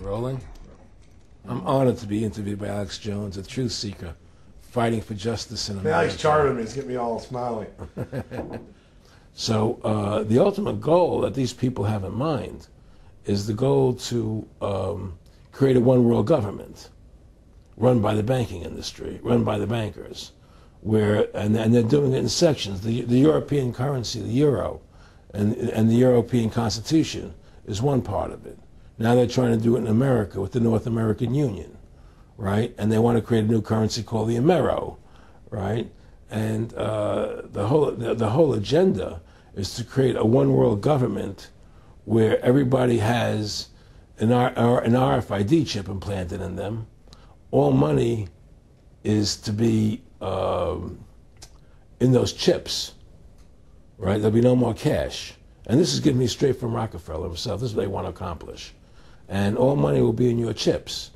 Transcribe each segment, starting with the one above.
Rolling. I'm honored to be interviewed by Alex Jones, a truth seeker, fighting for justice in America. Now he's charming me. He's getting me all smiley. So the ultimate goal that these people have in mind is the goal to create a one-world government run by the banking industry, run by the bankers, and they're doing it in sections. The European currency, the euro, and the European Constitution is one part of it. Now they're trying to do it in America with the North American Union, right? And they want to create a new currency called the Amero, right? And the whole agenda is to create a one-world government where everybody has an RFID chip implanted in them. All money is to be in those chips, right? There'll be no more cash. And this is getting me straight from Rockefeller himself. This is what they want to accomplish. And all money will be in your chips.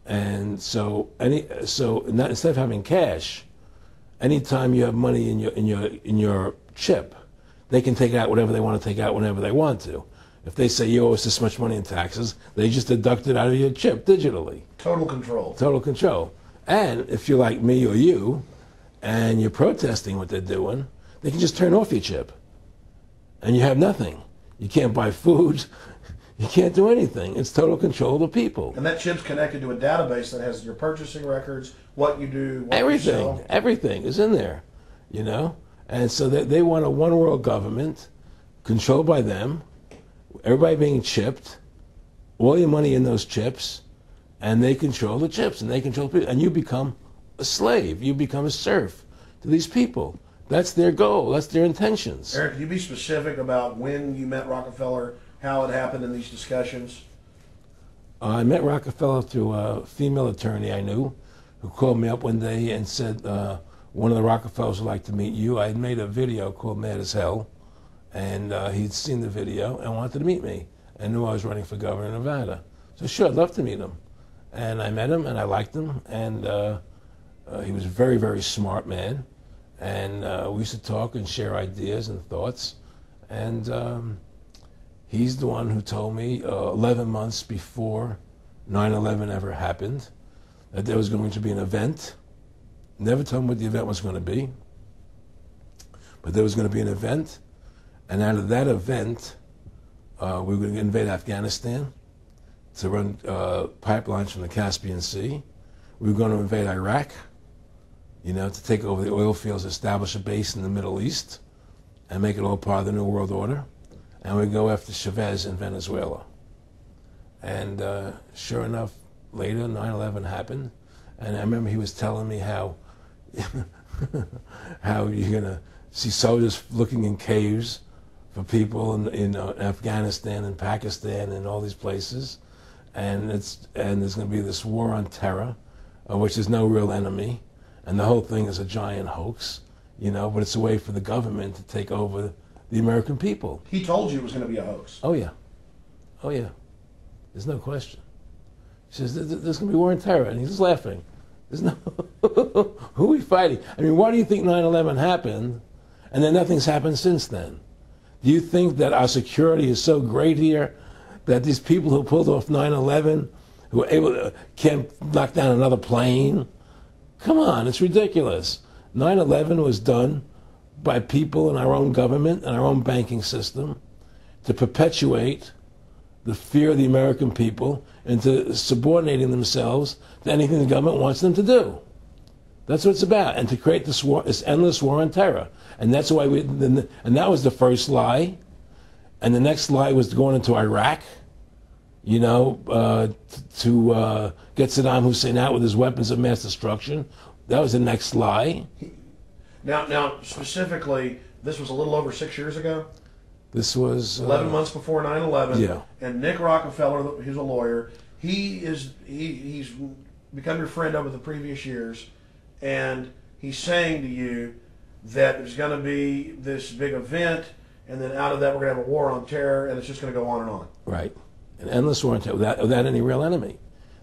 And so instead of having cash, anytime you have money in your chip, they can take out whatever they want to take out whenever they want to. If they say you owe us this much money in taxes, they just deduct it out of your chip digitally. Total control. Total control. And if you're like me or you, and you're protesting what they're doing, they can just turn off your chip. And you have nothing. You can't buy food. You can't do anything. It's total control of the people. And that chip's connected to a database that has your purchasing records, what you do, what everything, you sell. Everything is in there, you know? And so they want a one-world government controlled by them, everybody being chipped, all your money in those chips, and they control the chips, and they control people. And you become a slave. You become a serf to these people. That's their goal. That's their intentions. Eric, can you be specific about when you met Rockefeller, how it happened in these discussions? I met Rockefeller through a female attorney I knew who called me up one day and said, one of the Rockefellers would like to meet you. I had made a video called Mad as Hell, and he'd seen the video and wanted to meet me and knew I was running for governor of Nevada. So sure, I'd love to meet him. And I met him, and I liked him, and he was a very, very smart man. And we used to talk and share ideas and thoughts. And he's the one who told me 11 months before 9/11 ever happened that there was going to be an event. Never told me what the event was going to be, but there was going to be an event. And out of that event, we were going to invade Afghanistan to run pipelines from the Caspian Sea. We were going to invade Iraq, you know, to take over the oil fields, establish a base in the Middle East, and make it all part of the New World Order. And we go after Chavez in Venezuela. And sure enough, later, 9/11 happened. And I remember he was telling me how how you're going to see soldiers looking in caves for people in Afghanistan and Pakistan and all these places. And there's going to be this war on terror, which is no real enemy. And the whole thing is a giant hoax, you know, but it's a way for the government to take over the American people. He told you it was going to be a hoax. Oh, yeah. Oh, yeah. There's no question. He says, there's going to be war on terror. And he's just laughing. There's no... Who are we fighting? I mean, why do you think 9/11 happened and then nothing's happened since then? Do you think that our security is so great here that these people who pulled off 9/11, who were able to, can't knock down another plane? Come on, it's ridiculous. 9/11 was done by people in our own government and our own banking system to perpetuate the fear of the American people into subordinating themselves to anything the government wants them to do. That's what it's about, and to create this war, this endless war on terror. And that's why and that was the first lie. And the next lie was going into Iraq, you know, to get Saddam Hussein out with his weapons of mass destruction. That was the next lie. Now, specifically, this was a little over 6 years ago? This was... 11 months before 9/11. Yeah. And Nick Rockefeller, who's a lawyer, he's become your friend over the previous years, and he's saying to you that there's going to be this big event, and then out of that we're going to have a war on terror, and it's just going to go on and on. Right. An endless war on terror without any real enemy.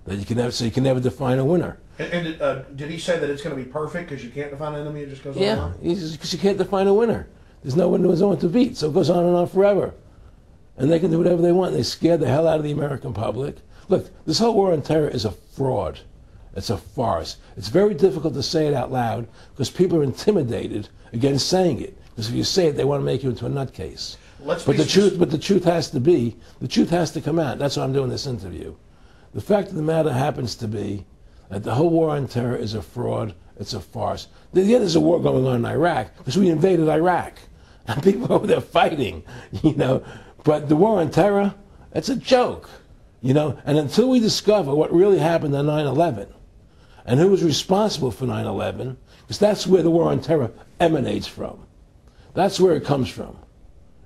That you can never, so you can never define a winner. And did he say that it's going to be perfect because you can't define an enemy, it just goes on and on? Yeah, because you can't define a winner. There's no one to beat, so it goes on and on forever. And they can do whatever they want. They scared the hell out of the American public. Look, this whole war on terror is a fraud. It's a farce. It's very difficult to say it out loud because people are intimidated against saying it. Because if you say it, they want to make you into a nutcase. But the truth has to come out. That's why I'm doing this interview. The fact of the matter happens to be that the whole war on terror is a fraud. It's a farce. Yeah, there's a war going on in Iraq because we invaded Iraq. And people over there fighting, you know. But the war on terror, it's a joke, you know. And until we discover what really happened on 9/11 and who was responsible for 9/11, because that's where the war on terror emanates from. That's where it comes from.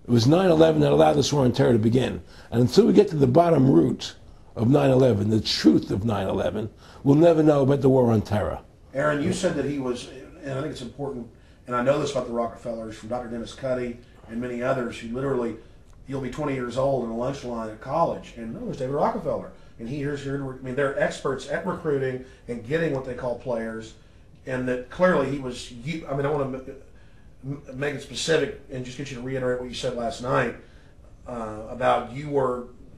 It was 9/11 that allowed this war on terror to begin. And until we get to the bottom root of 9/11, the truth of 9/11, we'll never know about the war on terror. Aaron, you said that he was, and I think it's important, and I know this about the Rockefellers from Dr. Dennis Cuddy and many others who literally, you'll be 20 years old in a lunch line at college, and there's David Rockefeller. And here's your, I mean, they're experts at recruiting and getting what they call players, and that clearly he was, I mean, I want to make it specific and just get you to reiterate what you said last night about you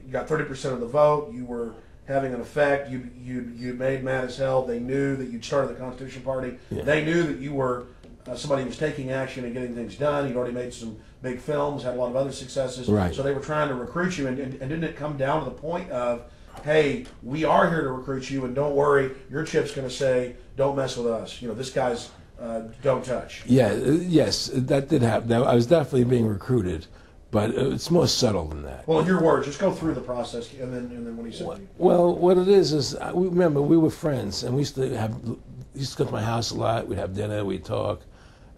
got 30% of the vote, you were having an effect, you made mad as hell, they knew that you'd started the Constitution Party, they knew that you were somebody who was taking action and getting things done, you'd already made some big films, had a lot of other successes, right. So they were trying to recruit you, and didn't it come down to the point of, hey, we are here to recruit you, and don't worry, your chip's going to say, don't mess with us. You know, this guy's don't touch. Yeah, yes, that did happen. I was definitely being recruited, but it's more subtle than that. Well, in your words, just go through the process, and then what he said. Well, what it is remember we were friends, and we used to go to my house a lot. We'd have dinner, we'd talk,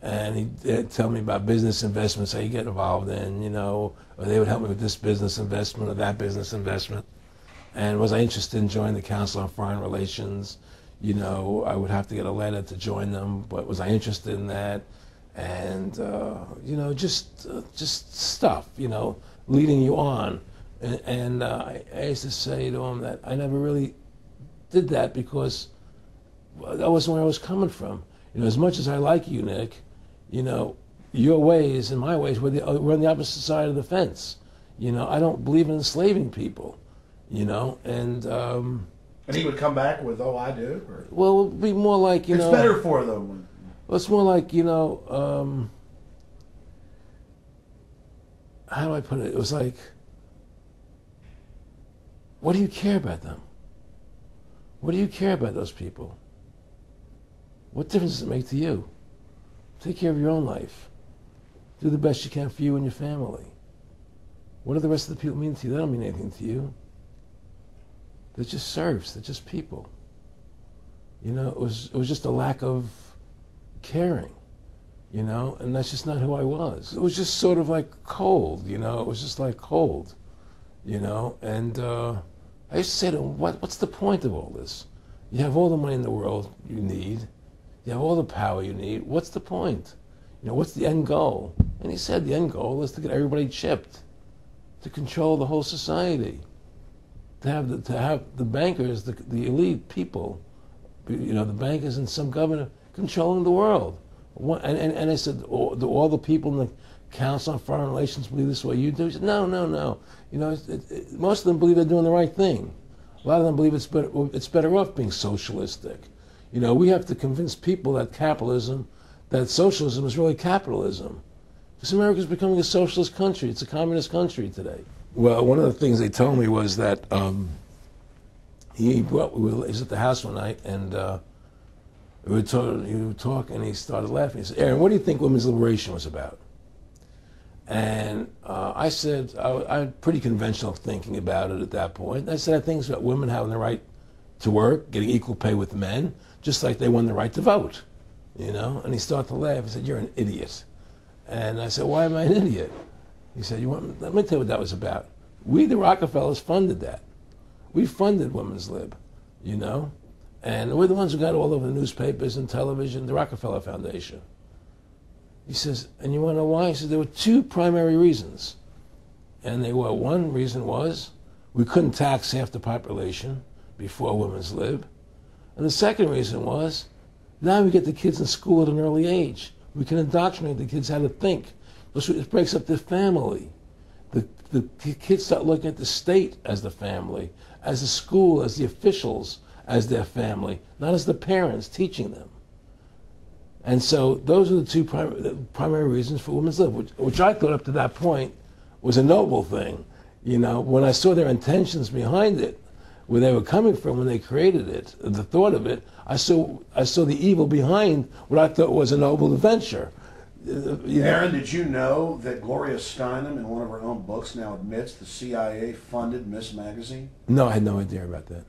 and he'd tell me about business investments, how you get involved in, you know, or they would help me with this business investment or that business investment. And was I interested in joining the Council on Foreign Relations? You know, I would have to get a letter to join them, but was I interested in that? And, you know, just stuff, you know, leading you on. And I used to say to him that I never really did that because that wasn't where I was coming from. You know, as much as I like you, Nick, you know, your ways and my ways, we're on the opposite side of the fence. You know, I don't believe in enslaving people. You know, and he would come back with, "Oh, I do." Or? Well, it would be more like it's better for them. Well, it's more like, you know, how do I put it? It was like, what do you care about them? What do you care about those people? What difference does it make to you? Take care of your own life. Do the best you can for you and your family. What do the rest of the people mean to you? They don't mean anything to you. They're just serfs. They're just people. You know, it was just a lack of caring, you know, and that's just not who I was. It was just sort of like cold, you know. It was just like cold, you know. And I used to say to him, what's the point of all this? You have all the money in the world you need. You have all the power you need. What's the point? You know, what's the end goal? And he said the end goal is to get everybody chipped, to control the whole society. To have the bankers, the elite people, you know, the bankers and some governor controlling the world. And I said, do all the people in the Council on Foreign Relations believe this way you do? He said, no. You know, most of them believe they're doing the right thing. A lot of them believe it's better off being socialistic. You know, we have to convince people that that socialism is really capitalism. Because America's becoming a socialist country. It's a communist country today. Well, one of the things they told me was that he was at the house one night, and he would talk, and he started laughing. He said, "Aaron, what do you think women's liberation was about?" And I said, I had pretty conventional thinking about it at that point. I said, I think it's about women having the right to work, getting equal pay with men, just like they won the right to vote, you know? And he started to laugh. He said, "You're an idiot." And I said, "Why am I an idiot?" He said, let me tell you what that was about. We, the Rockefellers, funded that. We funded Women's Lib, you know? And we're the ones who got all over the newspapers and television, the Rockefeller Foundation. He says, and you want to know why? He says, there were two primary reasons. And they were, one reason was we couldn't tax half the population before Women's Lib. And the second reason was, now we get the kids in school at an early age. We can indoctrinate the kids how to think. It breaks up the family. The the kids start looking at the state as the family, as the school, as the officials, as their family, not as the parents teaching them. And so those are the two primary reasons for women's lib, which I thought up to that point was a noble thing. You know, when I saw their intentions behind it, where they were coming from when they created it, the thought of it, I saw the evil behind what I thought was a noble adventure. Aaron, did you know that Gloria Steinem, in one of her own books, now admits the CIA funded Miss Magazine? No, I had no idea about that.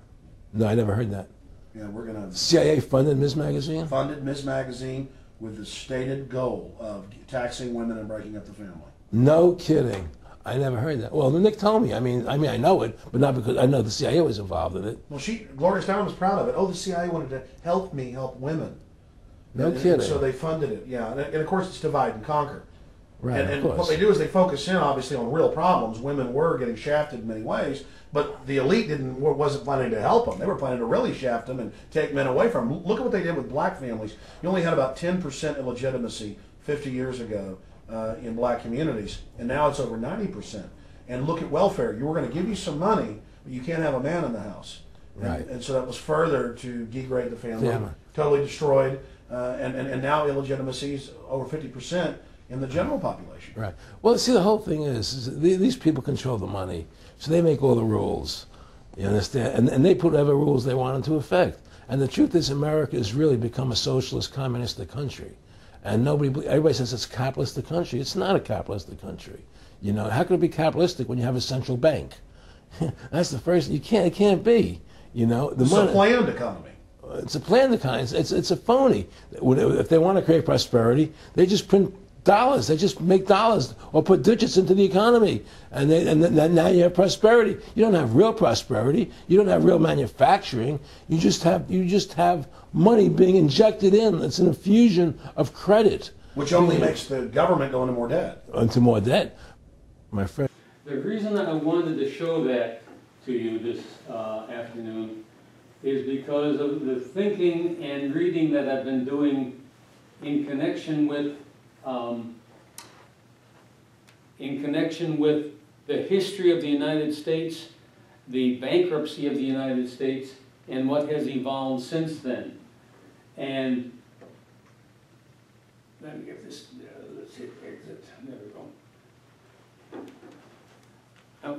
No, I never heard that. Yeah, we're going to... CIA funded Miss Magazine? Funded Miss Magazine with the stated goal of taxing women and breaking up the family. No kidding. I never heard that. Well, Nick told me. I mean, I know it, but not because I know the CIA was involved in it. Well, Gloria Steinem was proud of it. Oh, the CIA wanted to help me help women. No kidding. And so they funded it, yeah. And of course, it's divide and conquer. Right, and what they do is they focus in, obviously, on real problems. Women were getting shafted in many ways, but the elite wasn't planning to help them. They were planning to really shaft them and take men away from them. Look at what they did with black families. You only had about 10% illegitimacy 50 years ago in black communities, and now it's over 90%. And look at welfare. You were going to give you some money, but you can't have a man in the house. Right. And so that was further to degrade the family, Yeah. totally destroyed. And now illegitimacy is over 50% in the general population. Right. Well, see, the whole thing is these people control the money, so they make all the rules. You understand? And they put whatever rules they want into effect. And the truth is, America has really become a socialist, communistic country. And everybody says it's a capitalistic country. It's not a capitalistic country. You know, how could it be capitalistic when you have a central bank? That's the first. It can't be. You know, It's a planned economy. It's a planned economy. It's a phony. If they want to create prosperity, they just print dollars. They just make dollars or put digits into the economy, and then now you have prosperity. You don't have real prosperity. You don't have real manufacturing. You just have money being injected in. It's an infusion of credit, Which only makes the government go into more debt. Into more debt, my friend. The reason that I wanted to show that to you this afternoon is because of the thinking and reading that I've been doing in connection with the history of the United States, the bankruptcy of the United States, and what has evolved since then. And let me get this, let's hit exit, there we go.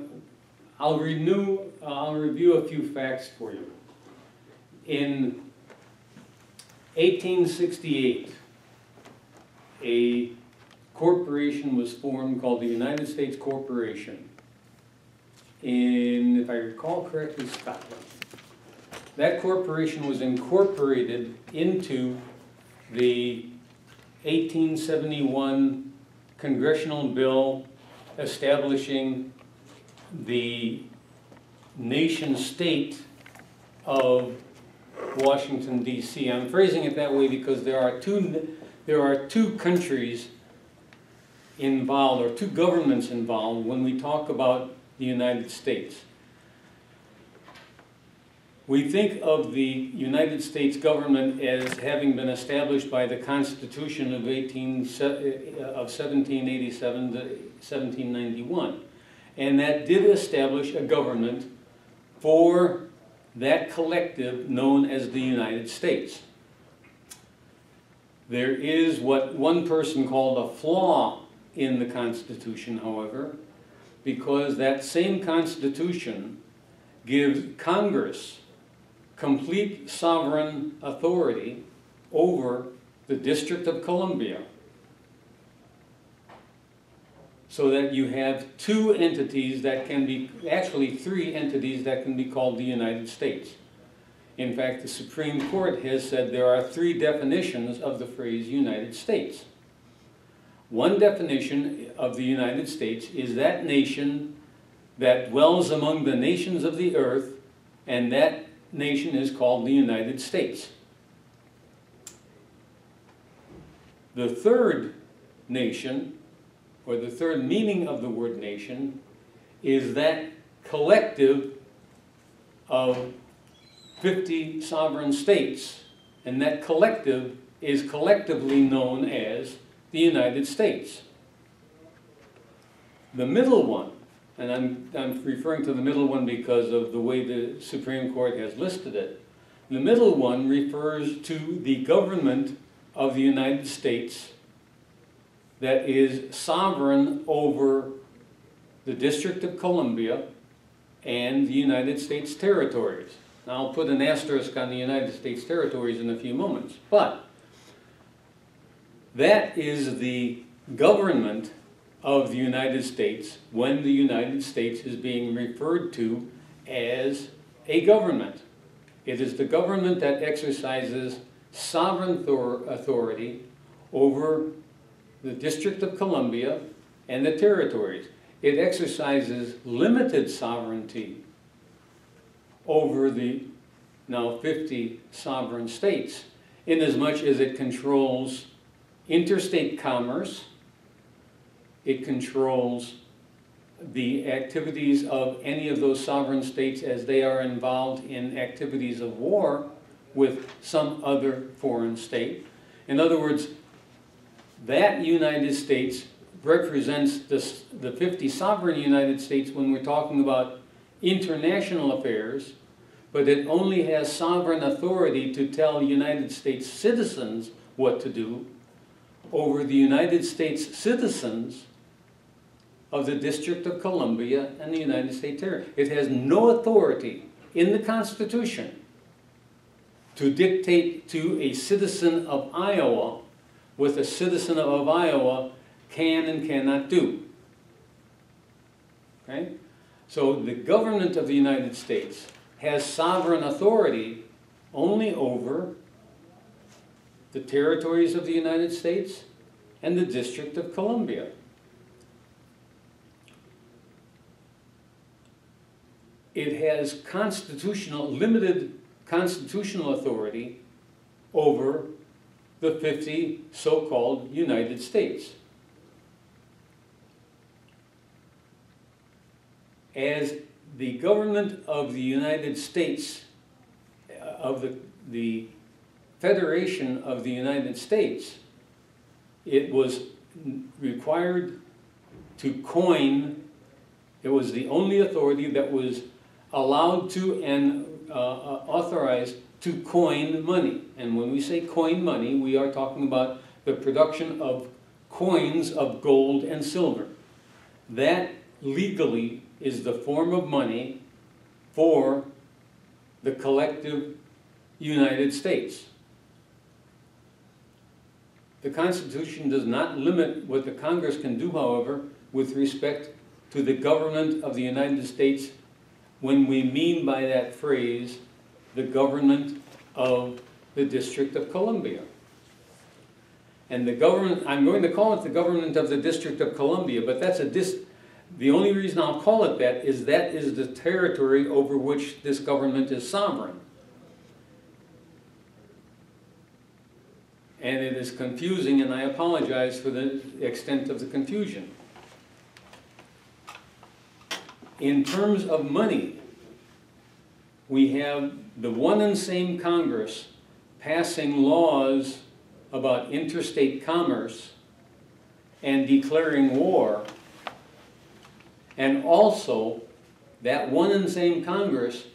I'll review a few facts for you. In 1868, a corporation was formed called the United States Corporation in, if I recall correctly, Scotland. That corporation was incorporated into the 1871 congressional bill establishing the nation state of Washington, D.C. I'm phrasing it that way because there are two countries involved, or two governments involved, when we talk about the United States. We think of the United States government as having been established by the Constitution of 1787 to 1791. And that did establish a government for that collective known as the United States. There is what one person called a flaw in the Constitution, however, because that same Constitution gives Congress complete sovereign authority over the District of Columbia, so that you have two entities that can be, actually three entities that can be called the United States. In fact, the Supreme Court has said there are three definitions of the phrase United States. One definition of the United States is that nation that dwells among the nations of the earth, and that nation is called the United States. The third nation, or the third meaning of the word nation, is that collective of 50 sovereign states, and that collective is collectively known as the United States. The middle one, and I'm referring to the middle one because of the way the Supreme Court has listed it. The middle one refers to the government of the United States that is sovereign over the District of Columbia and the United States territories. Now, I'll put an asterisk on the United States territories in a few moments, but that is the government of the United States when the United States is being referred to as a government. It is the government that exercises sovereign authority over the District of Columbia and the territories. It exercises limited sovereignty over the now 50 sovereign states, inasmuch as it controls interstate commerce, it controls the activities of any of those sovereign states as they are involved in activities of war with some other foreign state. In other words, that United States represents the 50 sovereign United States when we're talking about international affairs, but it only has sovereign authority to tell United States citizens what to do over the United States citizens of the District of Columbia and the United States territory. It has no authority in the Constitution to dictate to a citizen of Iowa what a citizen of Iowa can and cannot do. Okay? So the government of the United States has sovereign authority only over the territories of the United States and the District of Columbia. It has limited constitutional authority over the 50 so-called United States. As the government of the United States, of the Federation of the United States, it was required to coin, it was the only authority that was allowed to and authorized to coin money. And when we say coin money, we are talking about the production of coins of gold and silver. That legally is the form of money for the collective United States. The Constitution does not limit what the Congress can do, however, with respect to the government of the United States when we mean by that phrase the government of the District of Columbia. And the government, I'm going to call it the government of the District of Columbia, but that's the only reason I'll call it that is the territory over which this government is sovereign. And it is confusing, and I apologize for the extent of the confusion. In terms of money, we have the one and same Congress passing laws about interstate commerce and declaring war, and also that one and same Congress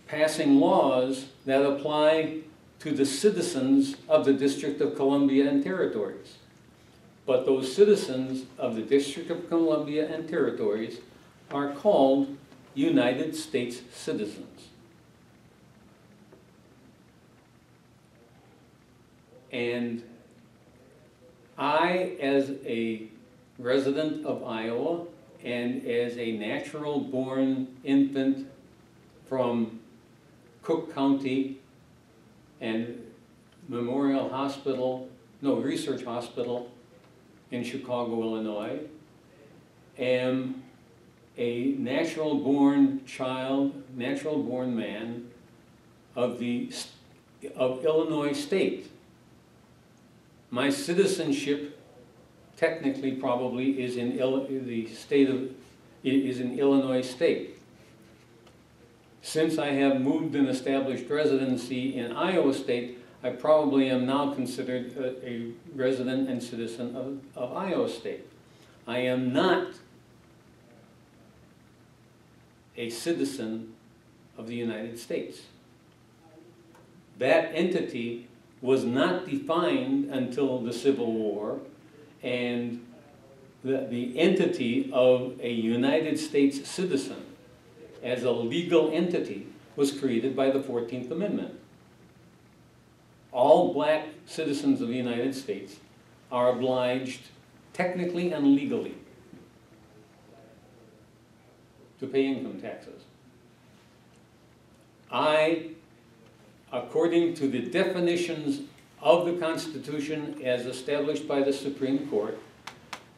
passing laws that apply to the citizens of the District of Columbia and territories. But those citizens of the District of Columbia and territories are called United States citizens. And I, as a resident of Iowa and as a natural-born infant from Cook County and Research Hospital in Chicago, Illinois, am a natural-born child, natural-born man of Illinois State. My citizenship, technically, probably is in Illinois State. Since I have moved and established residency in Iowa State, I probably am now considered a resident and citizen of Iowa State. I am not a citizen of the United States. That entity was not defined until the Civil War, and the entity of a United States citizen as a legal entity was created by the 14th Amendment. All black citizens of the United States are obliged, technically and legally, to pay income taxes. I, according to the definitions of the Constitution as established by the Supreme Court,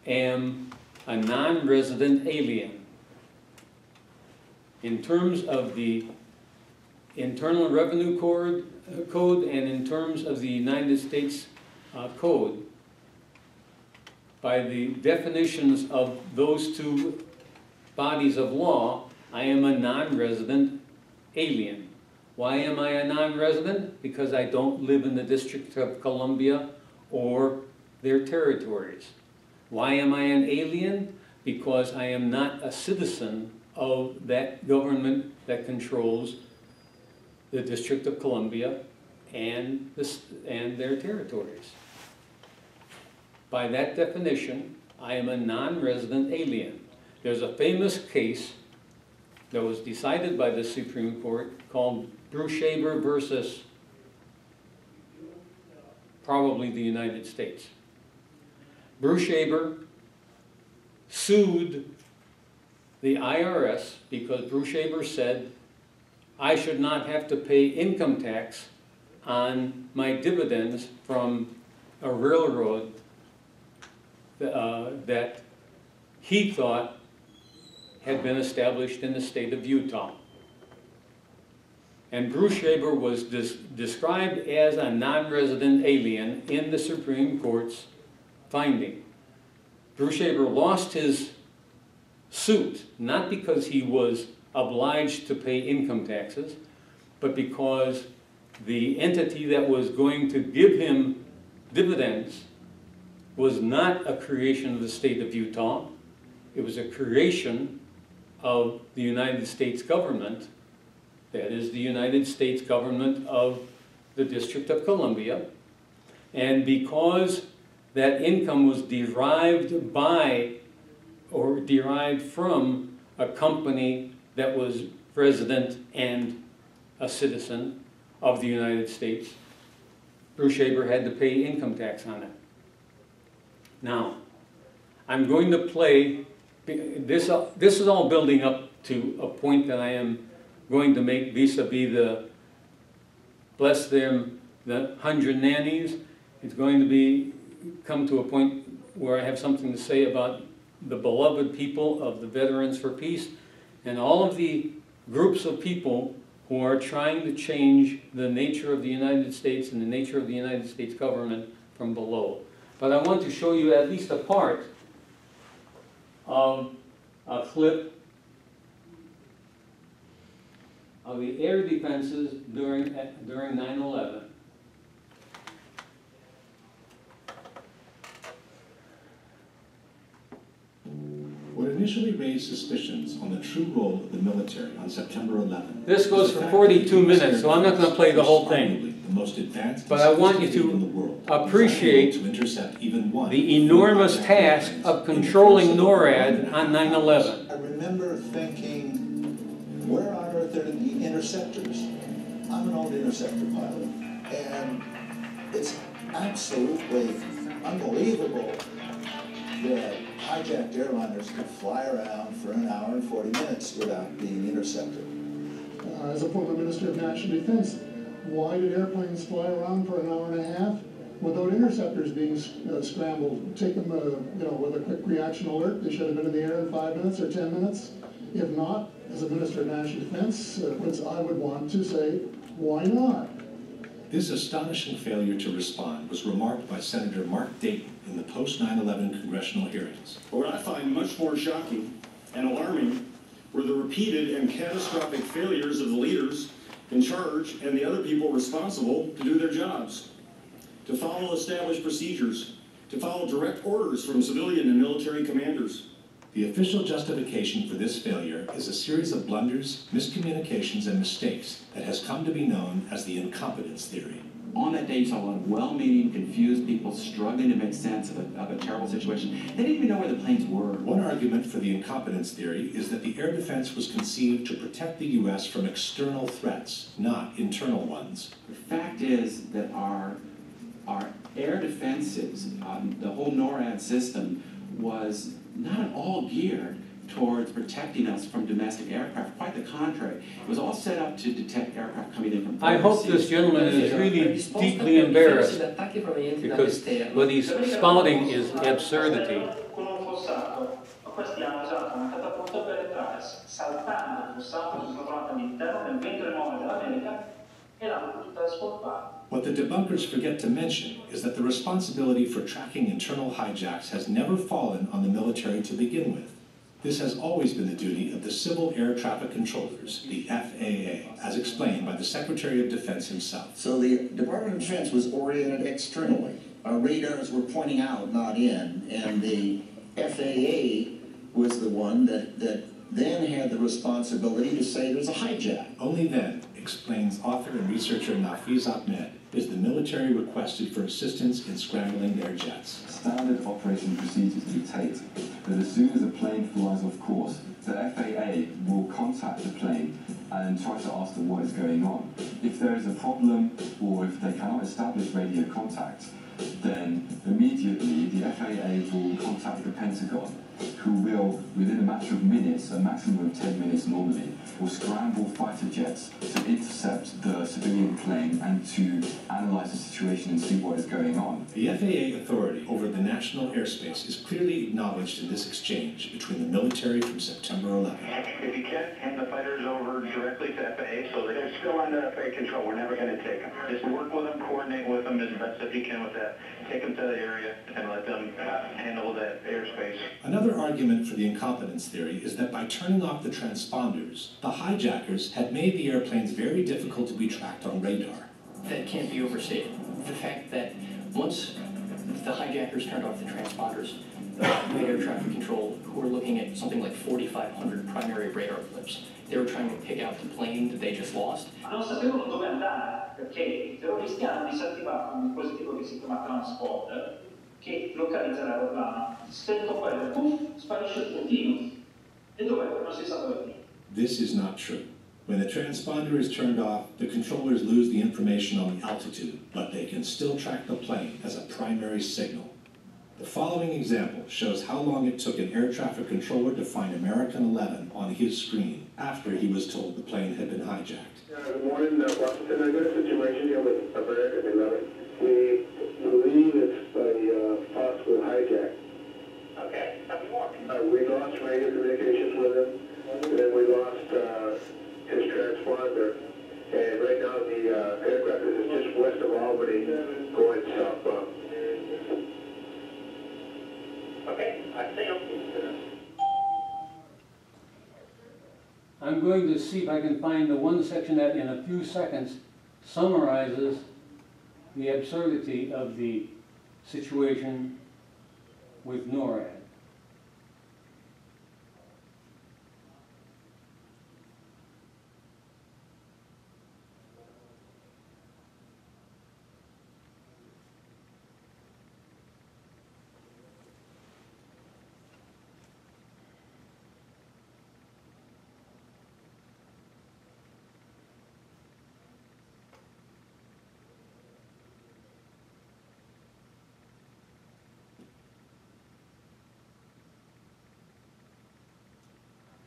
am a non-resident alien. In terms of the Internal Revenue Code and in terms of the United States Code, by the definitions of those two bodies of law, I am a non-resident alien. Why am I a non-resident? Because I don't live in the District of Columbia or their territories. Why am I an alien? Because I am not a citizen of that government that controls the District of Columbia and their territories. By that definition, I am a non-resident alien. There's a famous case that was decided by the Supreme Court called Bruchaber versus probably the United States. Bruchaber sued the IRS because Bruchaber said, I should not have to pay income tax on my dividends from a railroad that he thought had been established in the state of Utah. And Bruchaber was described as a non-resident alien in the Supreme Court's finding. Bruchaber lost his suit, not because he was obliged to pay income taxes, but because the entity that was going to give him dividends was not a creation of the state of Utah. It was a creation of the United States government, that is the United States government of the District of Columbia. And because that income was derived by or derived from a company that was resident and a citizen of the United States, Bruchaber had to pay income tax on it. Now, I'm going to play, this is all building up to a point that I am going to make vis-a-vis the, bless them, the 100 nannies. It's going to come to a point where I have something to say about the beloved people of the Veterans for Peace and all of the groups of people who are trying to change the nature of the United States and the nature of the United States government from below. But I want to show you at least a part of a clip of the air defenses during 9/11. What initially raised suspicions on the true role of the military on September 11. This goes for 42 minutes, so I'm not going to play the whole thing. The most advanced but I want you to appreciate the enormous task of controlling NORAD on 9/11. I remember thinking, where on earth are the interceptors? I'm an old interceptor pilot, and it's absolutely unbelievable that hijacked airliners could fly around for an hour and 40 minutes without being intercepted. As a former Minister of National Defense, why did airplanes fly around for an hour and a half without interceptors being scrambled? Take them, with a quick reaction alert. They should have been in the air in 5 minutes or 10 minutes. If not, as a Minister of National Defense, I would want to say, why not? This astonishing failure to respond was remarked by Senator Mark Dayton in the post-9/11 congressional hearings. What I find much more shocking and alarming were the repeated and catastrophic failures of the leaders in charge and the other people responsible to do their jobs, to follow established procedures, to follow direct orders from civilian and military commanders, The official justification for this failure is a series of blunders, miscommunications, and mistakes that has come to be known as the incompetence theory. On that day, you saw a lot of well-meaning, confused people struggling to make sense of a terrible situation. They didn't even know where the planes were. One argument for the incompetence theory is that the air defense was conceived to protect the U.S. from external threats, not internal ones. The fact is that our air defenses, the whole NORAD system, was not at all geared towards protecting us from domestic aircraft. Quite the contrary. It was all set up to detect aircraft coming in from I hope this gentleman is really deeply embarrassed because what he's spouting is absurdity. What the debunkers forget to mention is that the responsibility for tracking internal hijacks has never fallen on the military to begin with. This has always been the duty of the Civil Air Traffic Controllers, the FAA, as explained by the Secretary of Defense himself. So the Department of Defense was oriented externally. Our radars were pointing out, not in, and the FAA was the one that then had the responsibility to say there's a hijack. Only then, explains author and researcher Nafiz Ahmed, is the military requested for assistance in scrambling their jets. Standard operating procedures dictate that as soon as a plane flies off course, the FAA will contact the plane and try to ask them what is going on. If there is a problem or if they cannot establish radio contact, then immediately the FAA will contact the Pentagon, who will, within a matter of minutes, a maximum of 10 minutes normally, will scramble fighter jets to intercept the civilian plane and to analyze the situation and see what is going on. The FAA authority over the national airspace is clearly acknowledged in this exchange between the military from September 11. If you can, hand the fighters over directly to FAA, so they're still under FAA control. We're never going to take them. Just work with them, coordinate with them as best as you can with that. Take them to the area and let them handle that airspace. Another argument for the incompetence theory is that by turning off the transponders, the hijackers had made the airplanes very difficult to be tracked on radar. That can't be overstated. The fact that once the hijackers turned off the transponders, the air traffic control, who were looking at something like 4,500 primary radar clips, they were trying to pick out the plane that they just lost. Non sapevano dove andare perché i terroristi hanno disattivato un dispositivo che si chiama transponder che localizza l'aeroplano, spento quello, puff, sparisce il puntino. E dov'è? Non si sa dove. This is not true. When the transponder is turned off, the controllers lose the information on the altitude, but they can still track the plane as a primary signal. The following example shows how long it took an air traffic controller to find American 11 on his screen after he was told the plane had been hijacked. Good morning, Washington. I've got a situation here with American 11. We believe it's a possible hijack. Okay, tell me more. We lost radio communications with him, and then we lost his transponder. And right now the aircraft is just west of Albany, going southbound. Okay, I see him. I'm going to see if I can find the one section that in a few seconds summarizes the absurdity of the situation with NORAD.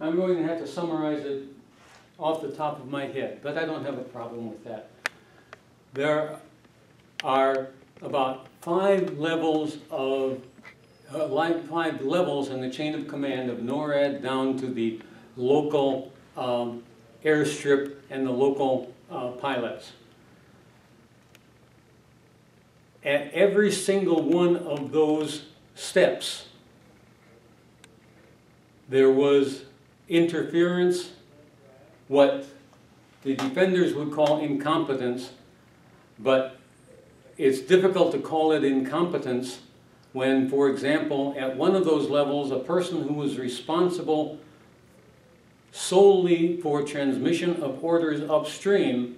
I'm going to have to summarize it off the top of my head, but I don't have a problem with that. There are about 5 levels of 5 levels in the chain of command of NORAD down to the local airstrip and the local pilots. At every single one of those steps, there was interference, what the defenders would call incompetence, but it's difficult to call it incompetence when, for example, at one of those levels, a person who was responsible solely for transmission of orders upstream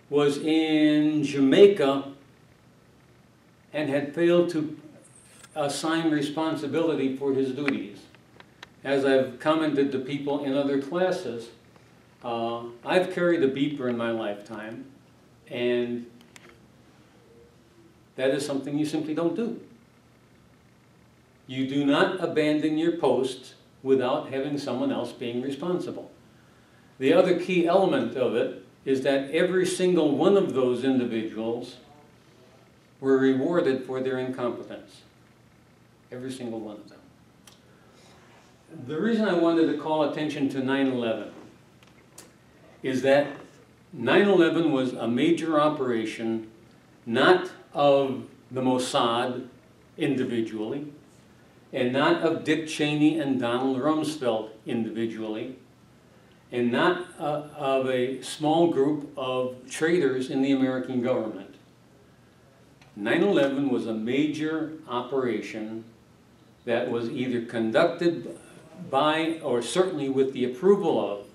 was in Jamaica and had failed to assign responsibility for his duties. As I've commented to people in other classes, I've carried a beeper in my lifetime, and that is something you simply don't do. You do not abandon your post without having someone else being responsible. The other key element of it is that every single one of those individuals were rewarded for their incompetence. Every single one of them. The reason I wanted to call attention to 9/11 is that 9/11 was a major operation, not of the Mossad individually, and not of Dick Cheney and Donald Rumsfeld individually, and not of a small group of traitors in the American government. 9/11 was a major operation that was either conducted by, or certainly with the approval of,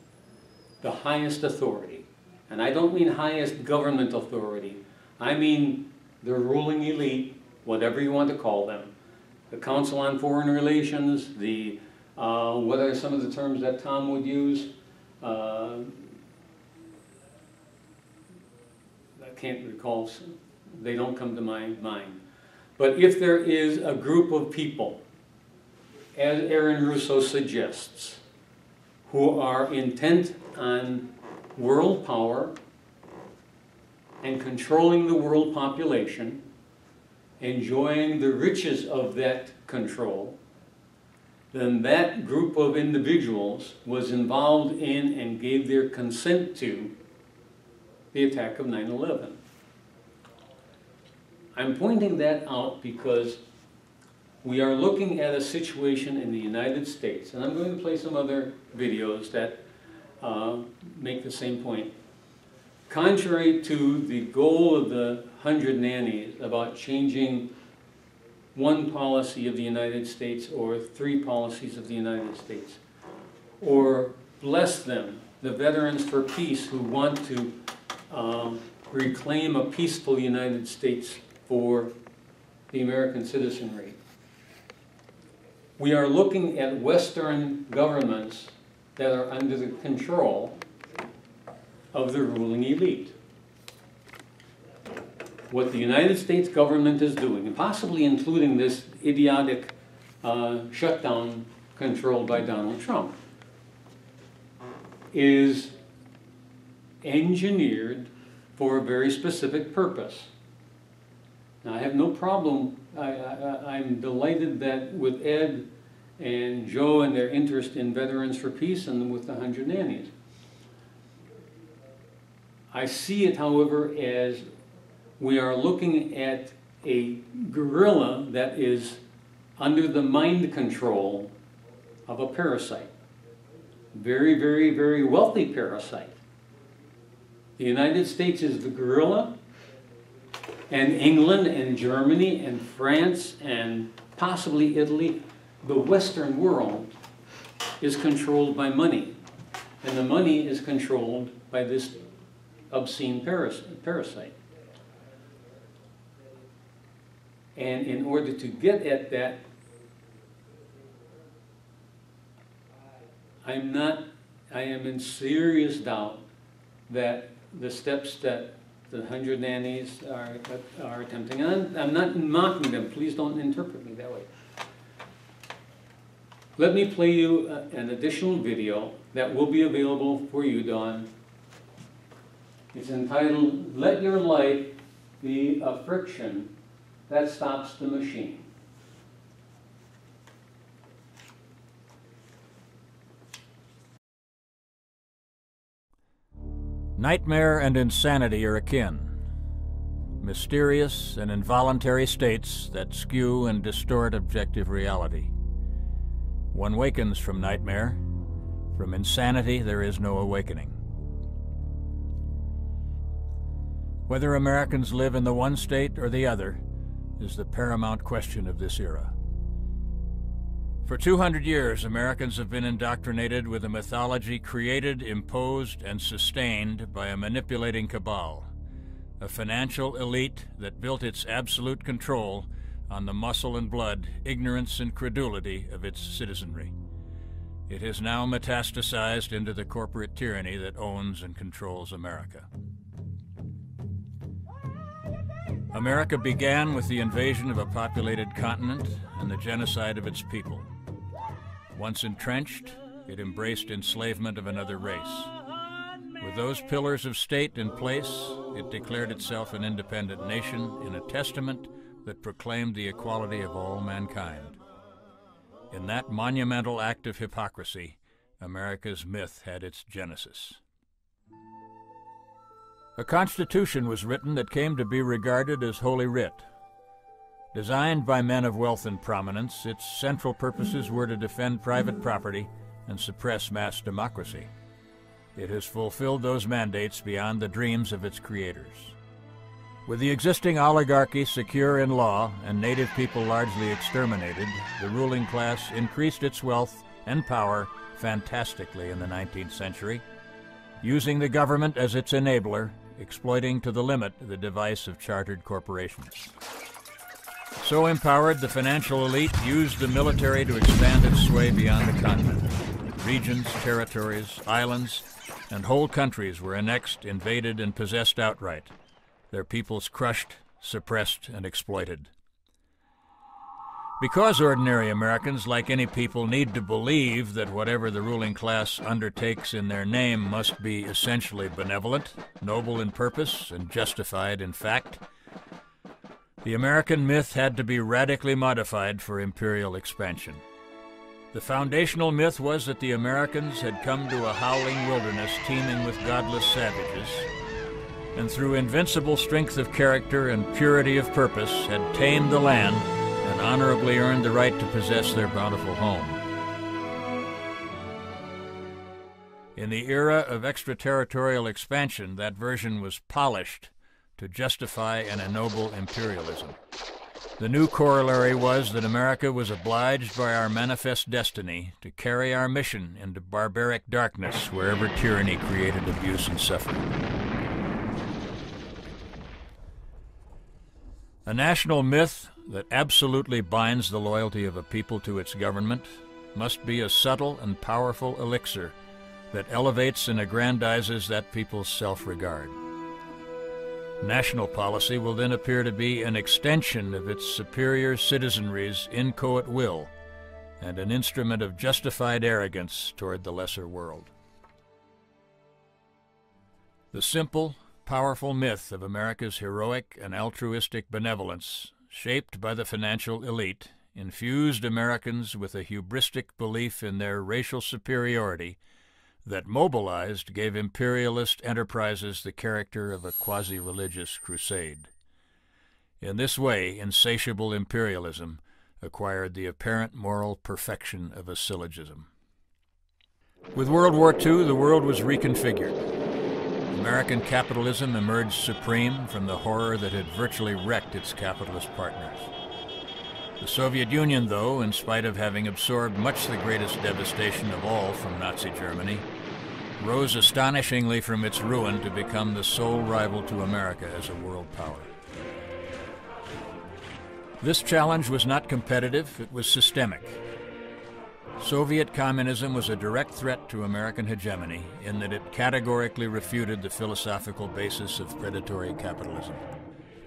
the highest authority. And I don't mean highest government authority. I mean the ruling elite, whatever you want to call them. The Council on Foreign Relations, the, what are some of the terms that Tom would use? I can't recall, they don't come to my mind. But if there is a group of people, as Aaron Russo suggests, who are intent on world power and controlling the world population, enjoying the riches of that control, then that group of individuals was involved in and gave their consent to the attack of 9/11. I'm pointing that out because we are looking at a situation in the United States, and I'm going to play some other videos that make the same point. Contrary to the goal of the 100 nannies about changing one policy of the United States or 3 policies of the United States, or bless them, the Veterans for Peace who want to reclaim a peaceful United States for the American citizenry. We are looking at Western governments that are under the control of the ruling elite. What the United States government is doing, and possibly including this idiotic shutdown controlled by Donald Trump, is engineered for a very specific purpose. Now, I have no problem, I'm delighted that with Ed and Joe and their interest in Veterans for Peace and with the 100 nannies. I see it, however, as we are looking at a gorilla that is under the mind control of a parasite. Very, very, very wealthy parasite. The United States is the gorilla, and England and Germany and France and possibly Italy, the Western world is controlled by money. And the money is controlled by this obscene parasite. And in order to get at that, I am in serious doubt that the steps that the 100 nannies are attempting, and I'm not mocking them, please don't interpret me that way. Let me play you an additional video that will be available for you, Dawn. It's entitled, "Let Your Life Be a Friction That Stops the Machine." Nightmare and insanity are akin. Mysterious and involuntary states that skew and distort objective reality. One wakens from nightmare. From insanity, there is no awakening. Whether Americans live in the one state or the other, is the paramount question of this era. For 200 years, Americans have been indoctrinated with a mythology created, imposed, and sustained by a manipulating cabal, a financial elite that built its absolute control on the muscle and blood, ignorance and credulity of its citizenry. It has now metastasized into the corporate tyranny that owns and controls America. America began with the invasion of a populated continent and the genocide of its people. Once entrenched, it embraced enslavement of another race. With those pillars of state in place, it declared itself an independent nation in a testament that proclaimed the equality of all mankind. In that monumental act of hypocrisy, America's myth had its genesis. A constitution was written that came to be regarded as Holy Writ. Designed by men of wealth and prominence, its central purposes were to defend private property and suppress mass democracy. It has fulfilled those mandates beyond the dreams of its creators. With the existing oligarchy secure in law and native people largely exterminated, the ruling class increased its wealth and power fantastically in the 19th century, using the government as its enabler, exploiting to the limit the device of chartered corporations. So empowered, the financial elite used the military to expand its sway beyond the continent. Regions, territories, islands, and whole countries were annexed, invaded, and possessed outright, their peoples crushed, suppressed, and exploited. Because ordinary Americans, like any people, need to believe that whatever the ruling class undertakes in their name must be essentially benevolent, noble in purpose, and justified in fact, the American myth had to be radically modified for imperial expansion. The foundational myth was that the Americans had come to a howling wilderness teeming with godless savages, and through invincible strength of character and purity of purpose had tamed the land and honorably earned the right to possess their bountiful home. In the era of extraterritorial expansion, that version was polished to justify and ennoble imperialism. The new corollary was that America was obliged by our manifest destiny to carry our mission into barbaric darkness wherever tyranny created abuse and suffering. A national myth that absolutely binds the loyalty of a people to its government must be a subtle and powerful elixir that elevates and aggrandizes that people's self-regard. National policy will then appear to be an extension of its superior citizenry's inchoate will and an instrument of justified arrogance toward the lesser world. The simple, powerful myth of America's heroic and altruistic benevolence, shaped by the financial elite, infused Americans with a hubristic belief in their racial superiority that mobilized gave imperialist enterprises the character of a quasi-religious crusade. In this way, insatiable imperialism acquired the apparent moral perfection of a syllogism. With World War II, the world was reconfigured. American capitalism emerged supreme from the horror that had virtually wrecked its capitalist partners. The Soviet Union, though, in spite of having absorbed much the greatest devastation of all from Nazi Germany, rose astonishingly from its ruin to become the sole rival to America as a world power. This challenge was not competitive, it was systemic. Soviet communism was a direct threat to American hegemony in that it categorically refuted the philosophical basis of predatory capitalism.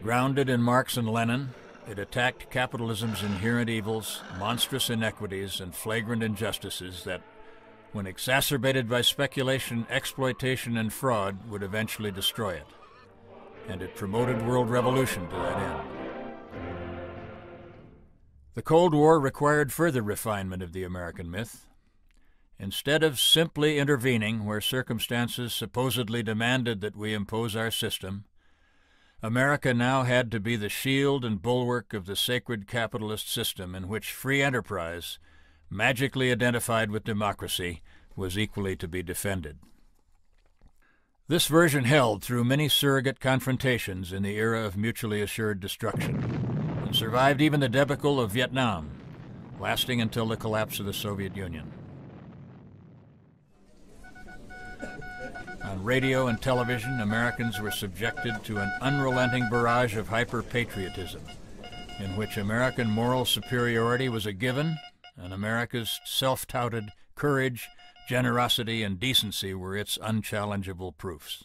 Grounded in Marx and Lenin, it attacked capitalism's inherent evils, monstrous inequities, and flagrant injustices that, when exacerbated by speculation, exploitation, and fraud, would eventually destroy it. And it promoted world revolution to that end. The Cold War required further refinement of the American myth. Instead of simply intervening where circumstances supposedly demanded that we impose our system, America now had to be the shield and bulwark of the sacred capitalist system in which free enterprise, magically identified with democracy, was equally to be defended. This version held through many surrogate confrontations in the era of mutually assured destruction. In survived even the debacle of Vietnam, lasting until the collapse of the Soviet Union. On radio and television, Americans were subjected to an unrelenting barrage of hyper-patriotism, in which American moral superiority was a given, and America's self-touted courage, generosity, and decency were its unchallengeable proofs.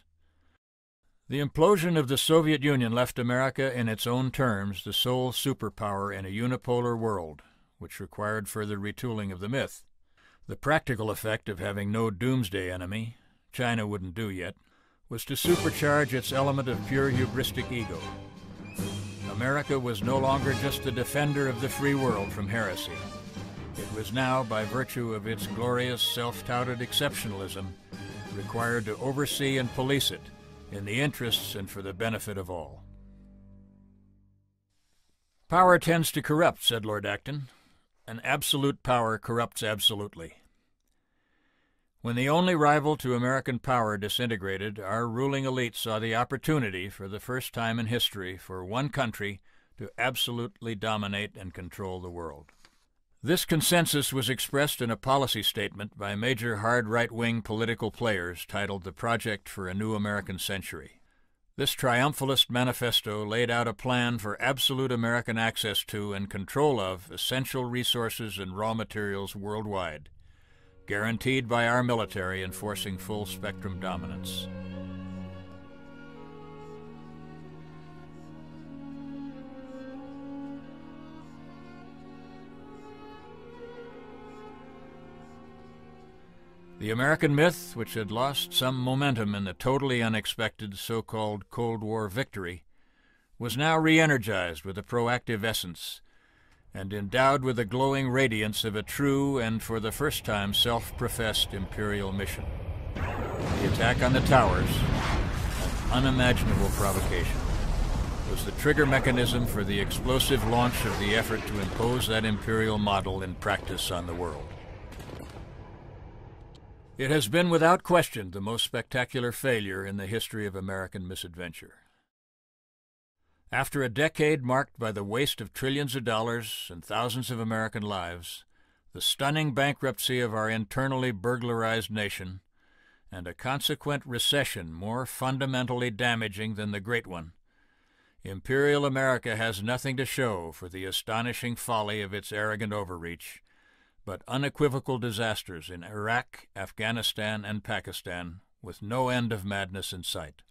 The implosion of the Soviet Union left America, in its own terms, the sole superpower in a unipolar world, which required further retooling of the myth. The practical effect of having no doomsday enemy, China wouldn't do yet, was to supercharge its element of pure hubristic ego. America was no longer just the defender of the free world from heresy. It was now, by virtue of its glorious self-touted exceptionalism, required to oversee and police it in the interests and for the benefit of all. Power tends to corrupt, said Lord Acton, and absolute power corrupts absolutely. When the only rival to American power disintegrated, our ruling elite saw the opportunity, for the first time in history, for one country to absolutely dominate and control the world. This consensus was expressed in a policy statement by major hard right-wing political players titled The Project for a New American Century. This triumphalist manifesto laid out a plan for absolute American access to and control of essential resources and raw materials worldwide, guaranteed by our military enforcing full-spectrum dominance. The American myth, which had lost some momentum in the totally unexpected so-called Cold War victory, was now re-energized with a proactive essence and endowed with the glowing radiance of a true and, for the first time, self-professed imperial mission. The attack on the towers, an unimaginable provocation, was the trigger mechanism for the explosive launch of the effort to impose that imperial model in practice on the world. It has been without question the most spectacular failure in the history of American misadventure. After a decade marked by the waste of trillions of dollars and thousands of American lives, the stunning bankruptcy of our internally burglarized nation, and a consequent recession more fundamentally damaging than the Great One, Imperial America has nothing to show for the astonishing folly of its arrogant overreach, but unequivocal disasters in Iraq, Afghanistan, and Pakistan, with no end of madness in sight.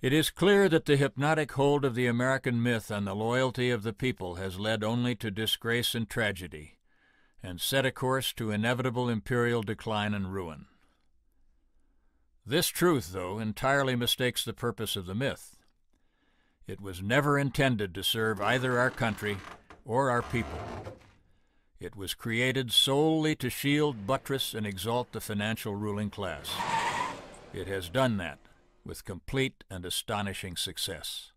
It is clear that the hypnotic hold of the American myth on the loyalty of the people has led only to disgrace and tragedy, and set a course to inevitable imperial decline and ruin. This truth, though, entirely mistakes the purpose of the myth. It was never intended to serve either our country or our people. It was created solely to shield, buttress, and exalt the financial ruling class. It has done that with complete and astonishing success.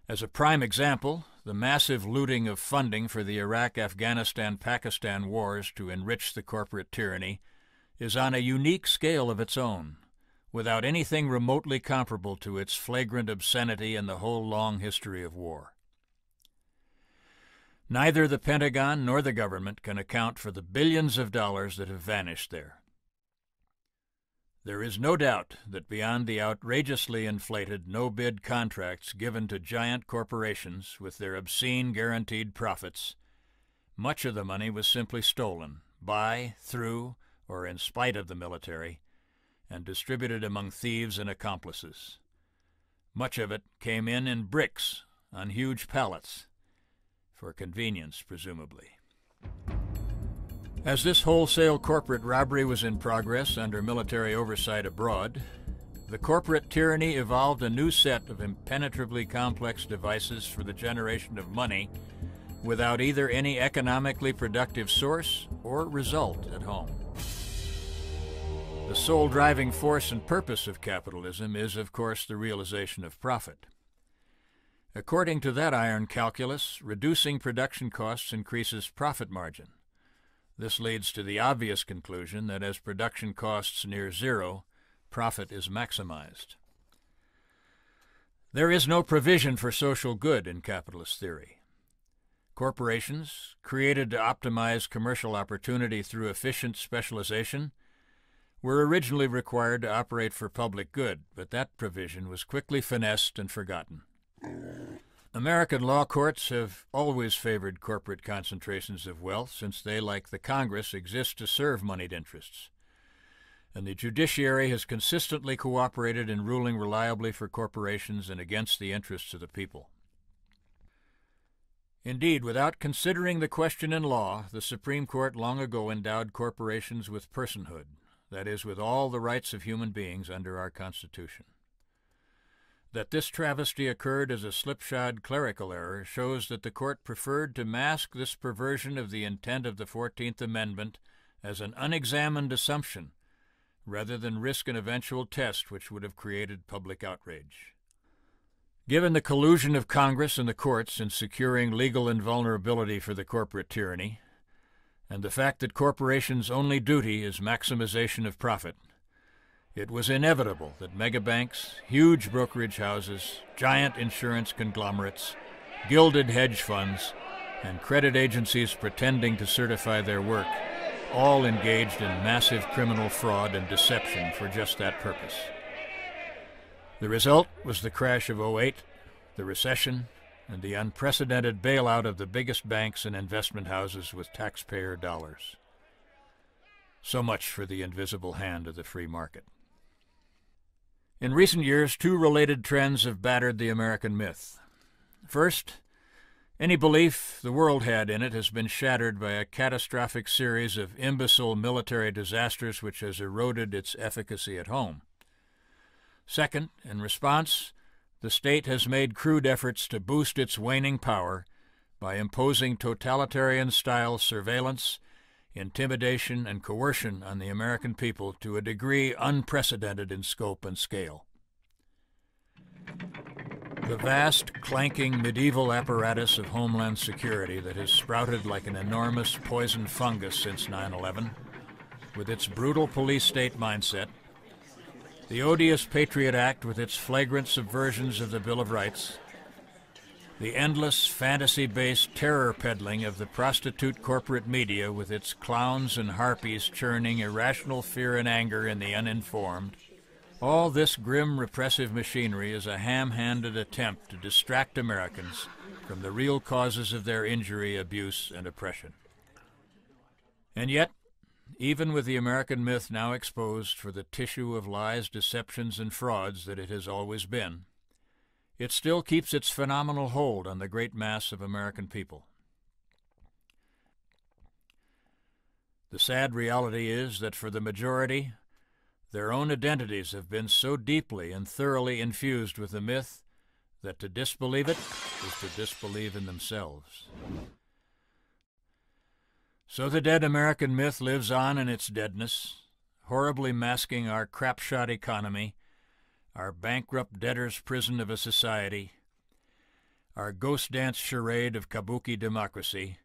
As a prime example, the massive looting of funding for the Iraq, Afghanistan, Pakistan wars to enrich the corporate tyranny is on a unique scale of its own, without anything remotely comparable to its flagrant obscenity in the whole long history of war. Neither the Pentagon nor the government can account for the billions of dollars that have vanished there. There is no doubt that beyond the outrageously inflated no-bid contracts given to giant corporations with their obscene guaranteed profits, much of the money was simply stolen by, through, or in spite of the military, and distributed among thieves and accomplices. Much of it came in bricks on huge pallets, for convenience, presumably. As this wholesale corporate robbery was in progress under military oversight abroad, the corporate tyranny evolved a new set of impenetrably complex devices for the generation of money without either any economically productive source or result at home. The sole driving force and purpose of capitalism is, of course, the realization of profit. According to that iron calculus, reducing production costs increases profit margin. This leads to the obvious conclusion that as production costs near zero, profit is maximized. There is no provision for social good in capitalist theory. Corporations, created to optimize commercial opportunity through efficient specialization, were originally required to operate for public good, but that provision was quickly finessed and forgotten. American law courts have always favored corporate concentrations of wealth, since they, like the Congress, exist to serve moneyed interests. And the judiciary has consistently cooperated in ruling reliably for corporations and against the interests of the people. Indeed, without considering the question in law, the Supreme Court long ago endowed corporations with personhood, that is, with all the rights of human beings under our Constitution. That this travesty occurred as a slipshod clerical error shows that the Court preferred to mask this perversion of the intent of the 14th Amendment as an unexamined assumption, rather than risk an eventual test which would have created public outrage. Given the collusion of Congress and the courts in securing legal invulnerability for the corporate tyranny, and the fact that corporations' only duty is maximization of profit, it was inevitable that megabanks, huge brokerage houses, giant insurance conglomerates, gilded hedge funds, and credit agencies pretending to certify their work all engaged in massive criminal fraud and deception for just that purpose. The result was the crash of '08, the recession, and the unprecedented bailout of the biggest banks and investment houses with taxpayer dollars. So much for the invisible hand of the free market. In recent years, two related trends have battered the American myth. First, any belief the world had in it has been shattered by a catastrophic series of imbecile military disasters which has eroded its efficacy at home. Second, in response, the state has made crude efforts to boost its waning power by imposing totalitarian-style surveillance, intimidation, and coercion on the American people to a degree unprecedented in scope and scale. The vast, clanking medieval apparatus of Homeland Security that has sprouted like an enormous poison fungus since 9/11, with its brutal police state mindset, the odious Patriot Act with its flagrant subversions of the Bill of Rights, the endless fantasy-based terror peddling of the prostitute corporate media with its clowns and harpies churning irrational fear and anger in the uninformed, all this grim repressive machinery is a ham-handed attempt to distract Americans from the real causes of their injury, abuse, and oppression. And yet, even with the American myth now exposed for the tissue of lies, deceptions, and frauds that it has always been, it still keeps its phenomenal hold on the great mass of American people. The sad reality is that for the majority, their own identities have been so deeply and thoroughly infused with the myth that to disbelieve it is to disbelieve in themselves. So the dead American myth lives on in its deadness, horribly masking our crapshot economy, our bankrupt debtor's prison of a society, our ghost dance charade of kabuki democracy,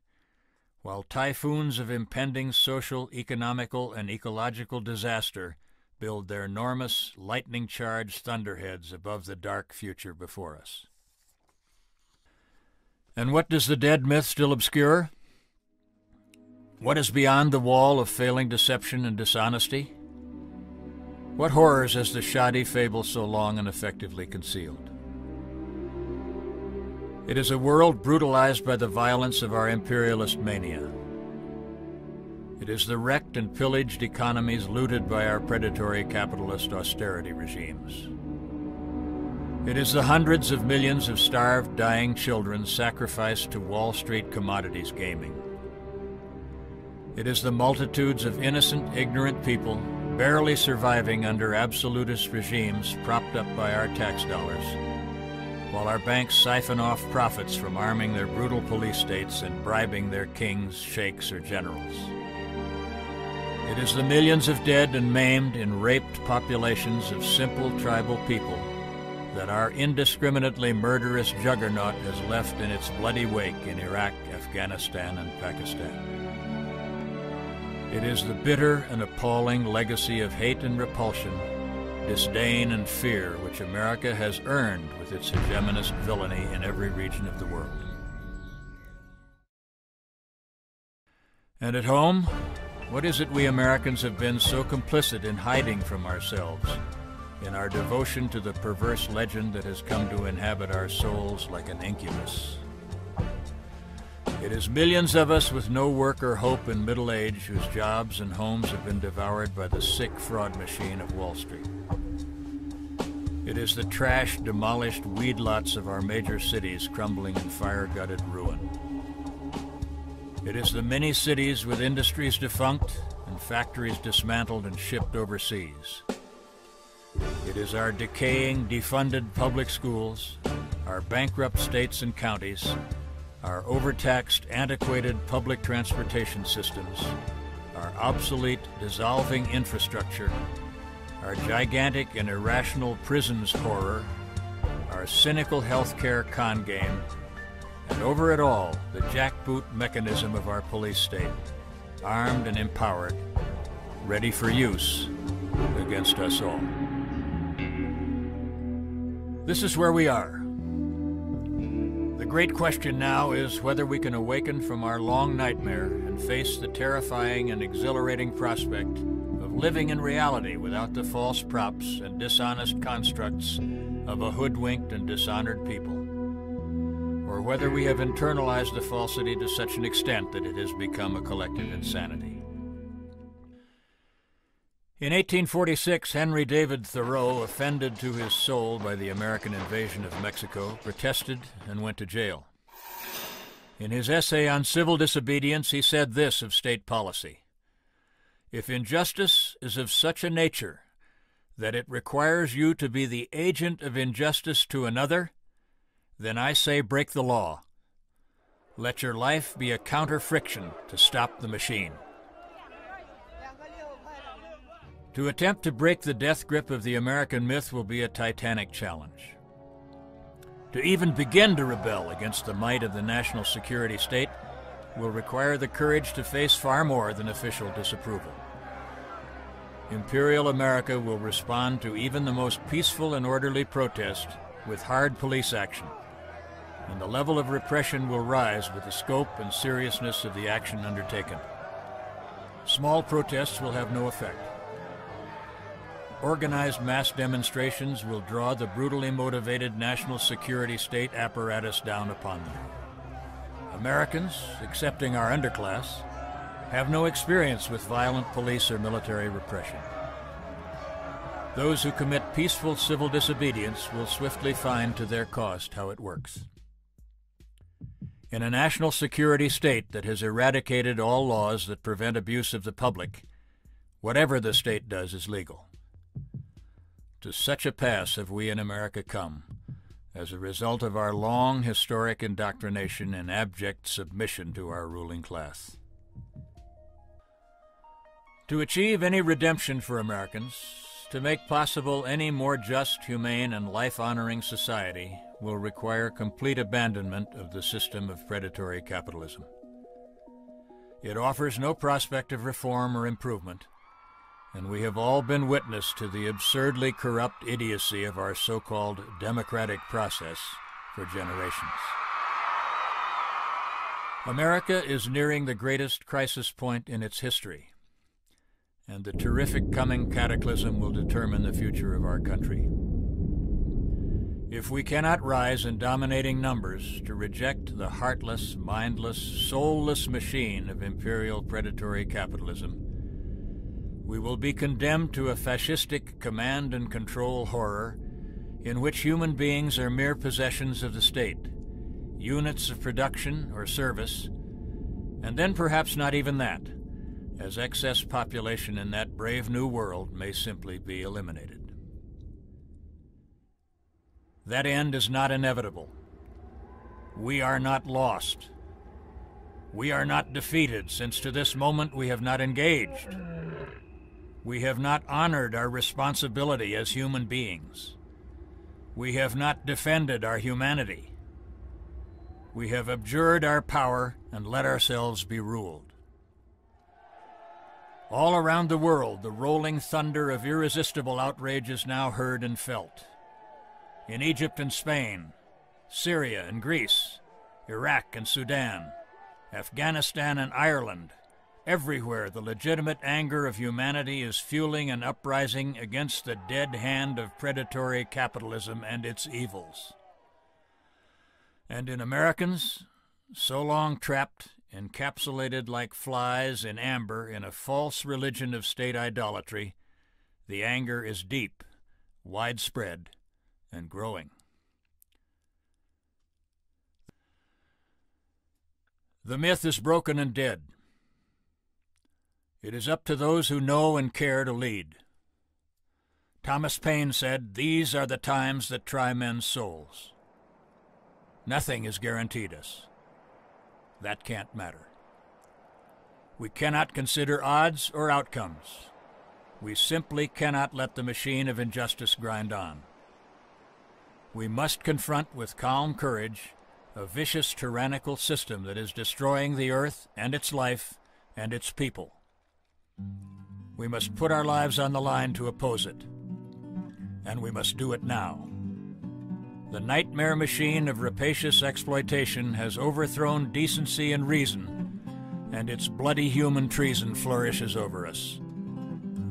while typhoons of impending social, economical, and ecological disaster build their enormous, lightning-charged thunderheads above the dark future before us. And what does the dead myth still obscure? What is beyond the wall of failing deception and dishonesty? What horrors has the shoddy fable so long and effectively concealed? It is a world brutalized by the violence of our imperialist mania. It is the wrecked and pillaged economies looted by our predatory capitalist austerity regimes. It is the hundreds of millions of starved, dying children sacrificed to Wall Street commodities gaming. It is the multitudes of innocent, ignorant people barely surviving under absolutist regimes propped up by our tax dollars, while our banks siphon off profits from arming their brutal police states and bribing their kings, sheikhs, or generals. It is the millions of dead and maimed and raped populations of simple tribal people that our indiscriminately murderous juggernaut has left in its bloody wake in Iraq, Afghanistan, and Pakistan. It is the bitter and appalling legacy of hate and repulsion disdain and fear which America has earned with its hegemonist villainy in every region of the world. And at home, what is it we Americans have been so complicit in hiding from ourselves, in our devotion to the perverse legend that has come to inhabit our souls like an incubus? It is millions of us with no work or hope in middle age whose jobs and homes have been devoured by the sick fraud machine of Wall Street. It is the trashed, demolished weed lots of our major cities crumbling in fire-gutted ruin. It is the many cities with industries defunct and factories dismantled and shipped overseas. It is our decaying, defunded public schools, our bankrupt states and counties, our overtaxed, antiquated public transportation systems, our obsolete, dissolving infrastructure, our gigantic and irrational prisons horror, our cynical healthcare con game, and over it all, the jackboot mechanism of our police state, armed and empowered, ready for use against us all. This is where we are. The great question now is whether we can awaken from our long nightmare and face the terrifying and exhilarating prospect of living in reality without the false props and dishonest constructs of a hoodwinked and dishonored people, or whether we have internalized the falsity to such an extent that it has become a collective insanity. In 1846, Henry David Thoreau, offended to his soul by the American invasion of Mexico, protested and went to jail. In his essay on civil disobedience, he said this of state policy: "If injustice is of such a nature that it requires you to be the agent of injustice to another, then I say break the law. Let your life be a counter-friction to stop the machine." To attempt to break the death grip of the American myth will be a titanic challenge. To even begin to rebel against the might of the national security state will require the courage to face far more than official disapproval. Imperial America will respond to even the most peaceful and orderly protest with hard police action, and the level of repression will rise with the scope and seriousness of the action undertaken. Small protests will have no effect. Organized mass demonstrations will draw the brutally motivated national security state apparatus down upon them. Americans, excepting our underclass, have no experience with violent police or military repression. Those who commit peaceful civil disobedience will swiftly find to their cost how it works. In a national security state that has eradicated all laws that prevent abuse of the public, whatever the state does is legal. To such a pass have we in America come, as a result of our long historic indoctrination and abject submission to our ruling class. To achieve any redemption for Americans, to make possible any more just, humane, and life-honoring society, will require complete abandonment of the system of predatory capitalism. It offers no prospect of reform or improvement, and we have all been witness to the absurdly corrupt idiocy of our so-called democratic process for generations. America is nearing the greatest crisis point in its history, and the terrific coming cataclysm will determine the future of our country. If we cannot rise in dominating numbers to reject the heartless, mindless, soulless machine of imperial predatory capitalism, we will be condemned to a fascistic command and control horror in which human beings are mere possessions of the state, units of production or service, and then perhaps not even that, as excess population in that brave new world may simply be eliminated. That end is not inevitable. We are not lost. We are not defeated, since to this moment we have not engaged. We have not honored our responsibility as human beings. We have not defended our humanity. We have abjured our power and let ourselves be ruled. All around the world, the rolling thunder of irresistible outrage is now heard and felt. In Egypt and Spain, Syria and Greece, Iraq and Sudan, Afghanistan and Ireland, everywhere the legitimate anger of humanity is fueling an uprising against the dead hand of predatory capitalism and its evils. And in Americans, so long trapped, encapsulated like flies in amber in a false religion of state idolatry, the anger is deep, widespread, and growing. The myth is broken and dead. It is up to those who know and care to lead. Thomas Paine said, "These are the times that try men's souls." Nothing is guaranteed us. That can't matter. We cannot consider odds or outcomes. We simply cannot let the machine of injustice grind on. We must confront with calm courage a vicious, tyrannical system that is destroying the earth and its life and its people. We must put our lives on the line to oppose it, and we must do it now. The nightmare machine of rapacious exploitation has overthrown decency and reason, and its bloody human treason flourishes over us.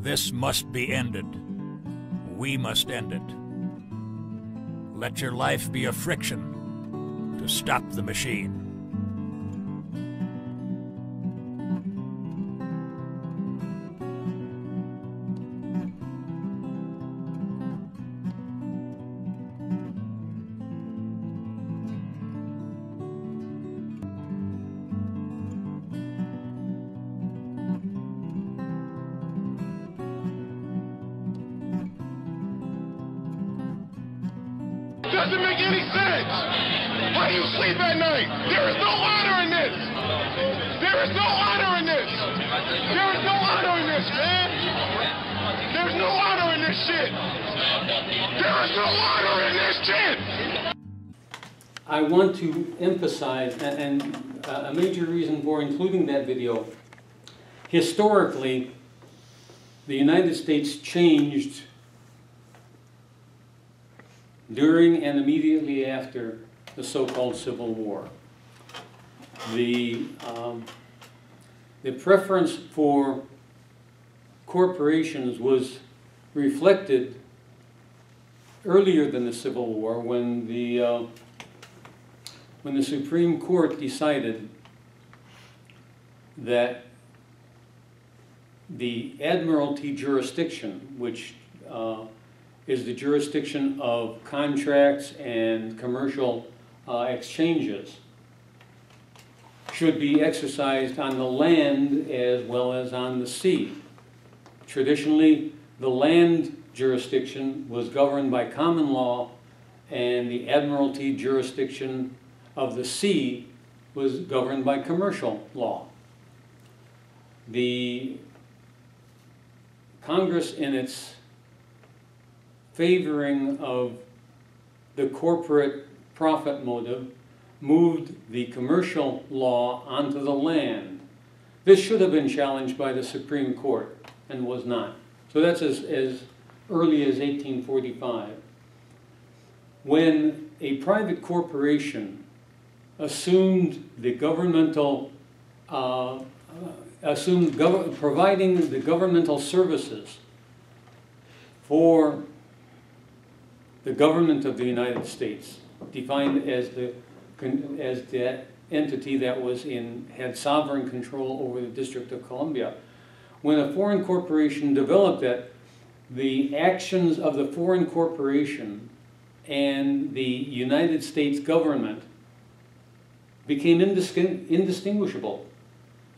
This must be ended. We must end it. Let your life be a friction to stop the machine. Doesn't make any sense. How do you sleep at night? There is no honor in this. There is no honor in this. There is no honor in this, man. There's no honor in this shit. There is no honor in this shit. I want to emphasize, and a major reason for including that video, historically, the United States changed during and immediately after the so-called Civil War. The preference for corporations was reflected earlier than the Civil War when the Supreme Court decided that the Admiralty jurisdiction, which is the jurisdiction of contracts and commercial exchanges, should be exercised on the land as well as on the sea. Traditionally, the land jurisdiction was governed by common law, and the Admiralty jurisdiction of the sea was governed by commercial law. The Congress, in its favoring of the corporate profit motive, moved the commercial law onto the land. This should have been challenged by the Supreme Court and was not. So that's as early as 1845. When a private corporation assumed the governmental, providing the governmental services for the government of the United States, defined as that entity that had sovereign control over the District of Columbia. When a foreign corporation developed that, the actions of the foreign corporation and the United States government became indistinguishable.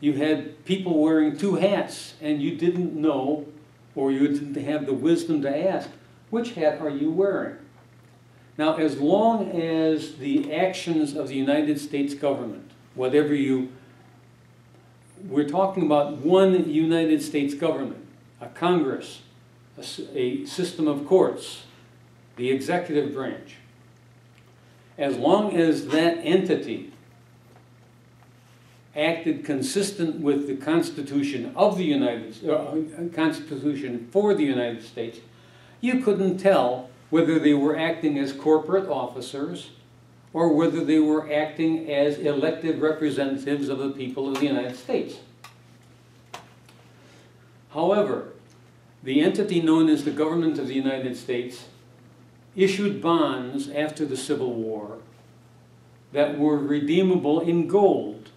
You had people wearing two hats, and you didn't know, or you didn't have the wisdom to ask, which hat are you wearing? Now, as long as the actions of the United States government, we're talking about one United States government, a Congress, a system of courts, the executive branch. As long as that entity acted consistent with the Constitution of the Constitution for the United States, you couldn't tell whether they were acting as corporate officers or whether they were acting as elected representatives of the people of the United States. However, the entity known as the government of the United States issued bonds after the Civil War that were redeemable in gold.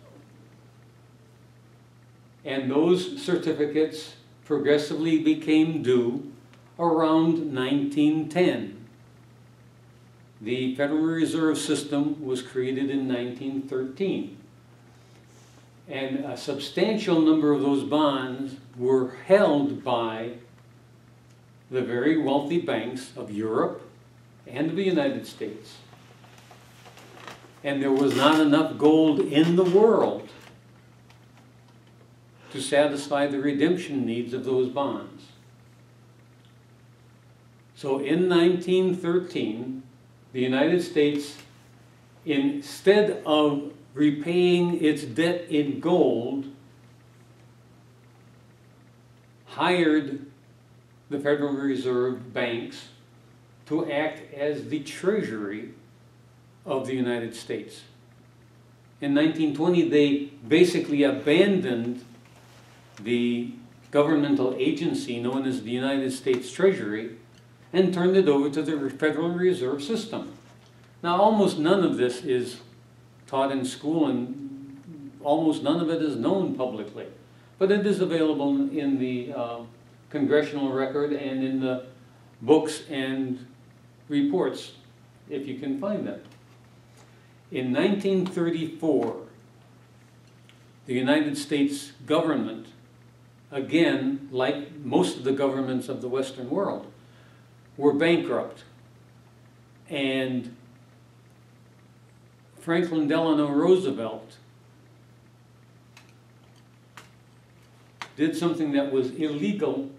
And those certificates progressively became due around 1910. The Federal Reserve System was created in 1913. And a substantial number of those bonds were held by the very wealthy banks of Europe and of the United States. And there was not enough gold in the world to satisfy the redemption needs of those bonds. So in 1913, the United States, instead of repaying its debt in gold, hired the Federal Reserve banks to act as the Treasury of the United States. In 1920, they basically abandoned the governmental agency known as the United States Treasury and turned it over to the Federal Reserve System. Now, almost none of this is taught in school, and almost none of it is known publicly. But it is available in the congressional record and in the books and reports, if you can find them. In 1934, the United States government, again, like most of the governments of the Western world, were bankrupt. And Franklin Delano Roosevelt did something that was illegal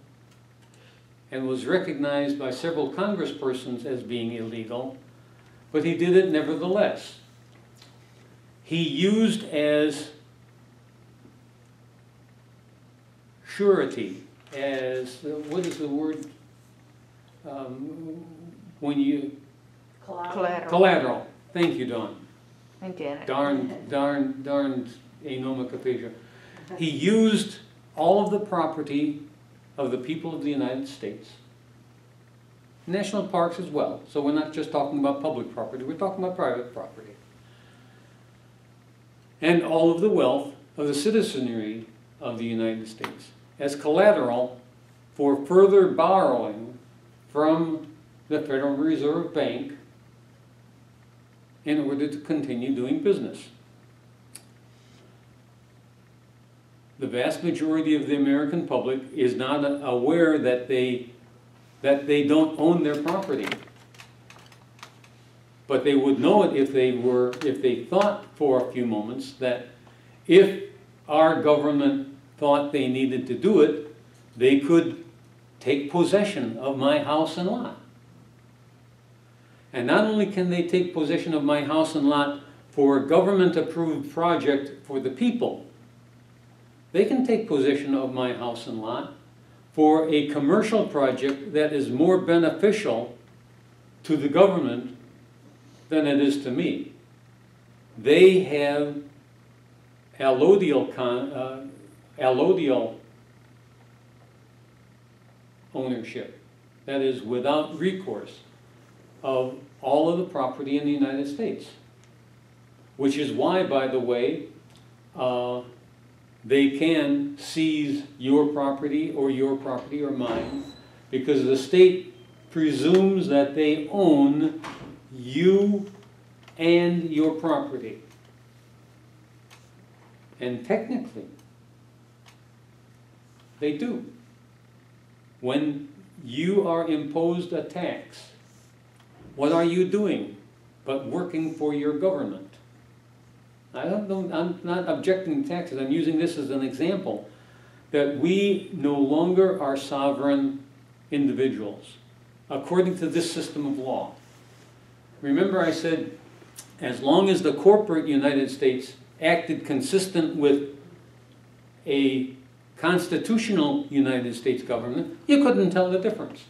and was recognized by several congresspersons as being illegal, but he did it nevertheless. He used as surety, as, what is the word, when you... Collateral. Collateral. Thank you, Dawn. And Janet. Darn onomatopoeia. He used all of the property of the people of the United States, national parks as well, so we're not just talking about public property, we're talking about private property, and all of the wealth of the citizenry of the United States as collateral for further borrowing from the Federal Reserve Bank in order to continue doing business. The vast majority of the American public is not aware that they don't own their property. But they would know it if they thought for a few moments that if our government thought they needed to do it, they could take possession of my house and lot. And not only can they take possession of my house and lot for a government-approved project for the people, they can take possession of my house and lot for a commercial project that is more beneficial to the government than it is to me. They have allodial ownership, that is, without recourse, of all of the property in the United States. Which is why, by the way, they can seize your property or mine, because the state presumes that they own you and your property. And technically, they do. When you are imposed a tax, what are you doing but working for your government? I'm not objecting to taxes. I'm using this as an example that we no longer are sovereign individuals according to this system of law. Remember I said, as long as the corporate United States acted consistent with a constitutional United States government, you couldn't tell the difference.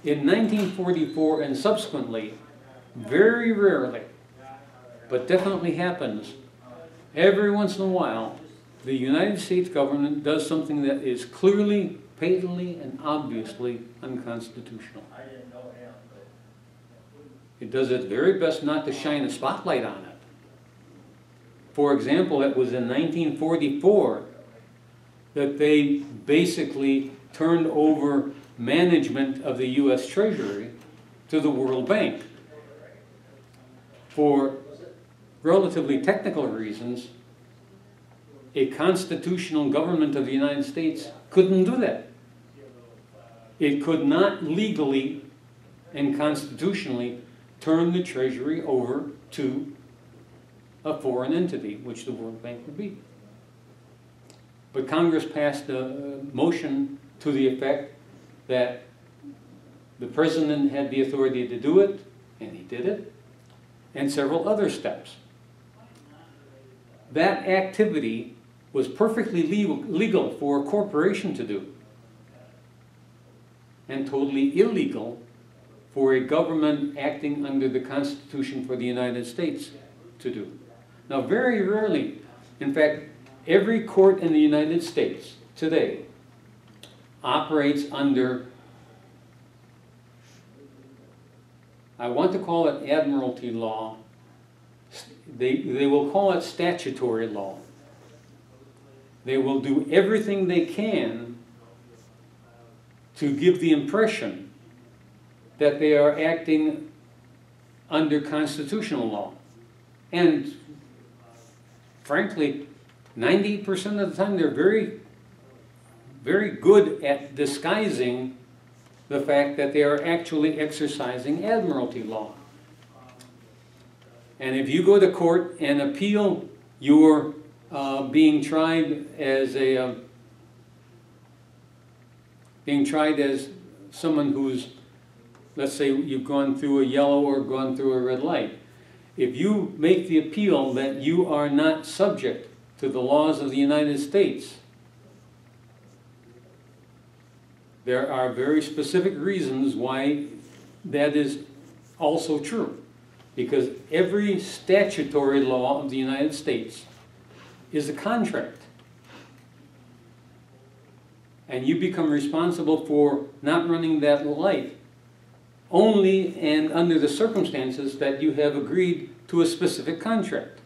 In 1944 and subsequently, very rarely, but definitely happens, every once in a while, the United States government does something that is clearly, patently, and obviously unconstitutional. It does its very best not to shine a spotlight on it. For example, it was in 1944 that they basically turned over management of the U.S. Treasury to the World Bank. For relatively technical reasons, a constitutional government of the United States couldn't do that. It could not legally and constitutionally turn the Treasury over to a foreign entity, which the World Bank would be. But Congress passed a motion to the effect that the President had the authority to do it, and he did it, and several other steps. That activity was perfectly legal for a corporation to do, and totally illegal for a government acting under the Constitution for the United States to do. Now, very rarely, in fact, every court in the United States today operates under, I want to call it admiralty law. They will call it statutory law. They will do everything they can to give the impression that they are acting under constitutional law. And frankly, 90% of the time they're very, very good at disguising the fact that they are actually exercising admiralty law. And if you go to court and appeal your being tried as someone who's, let's say you've gone through a yellow or gone through a red light, if you make the appeal that you are not subject to the laws of the United States, there are very specific reasons why that is also true. Because every statutory law of the United States is a contract. And you become responsible for not running that light only and under the circumstances that you have agreed to a specific contract.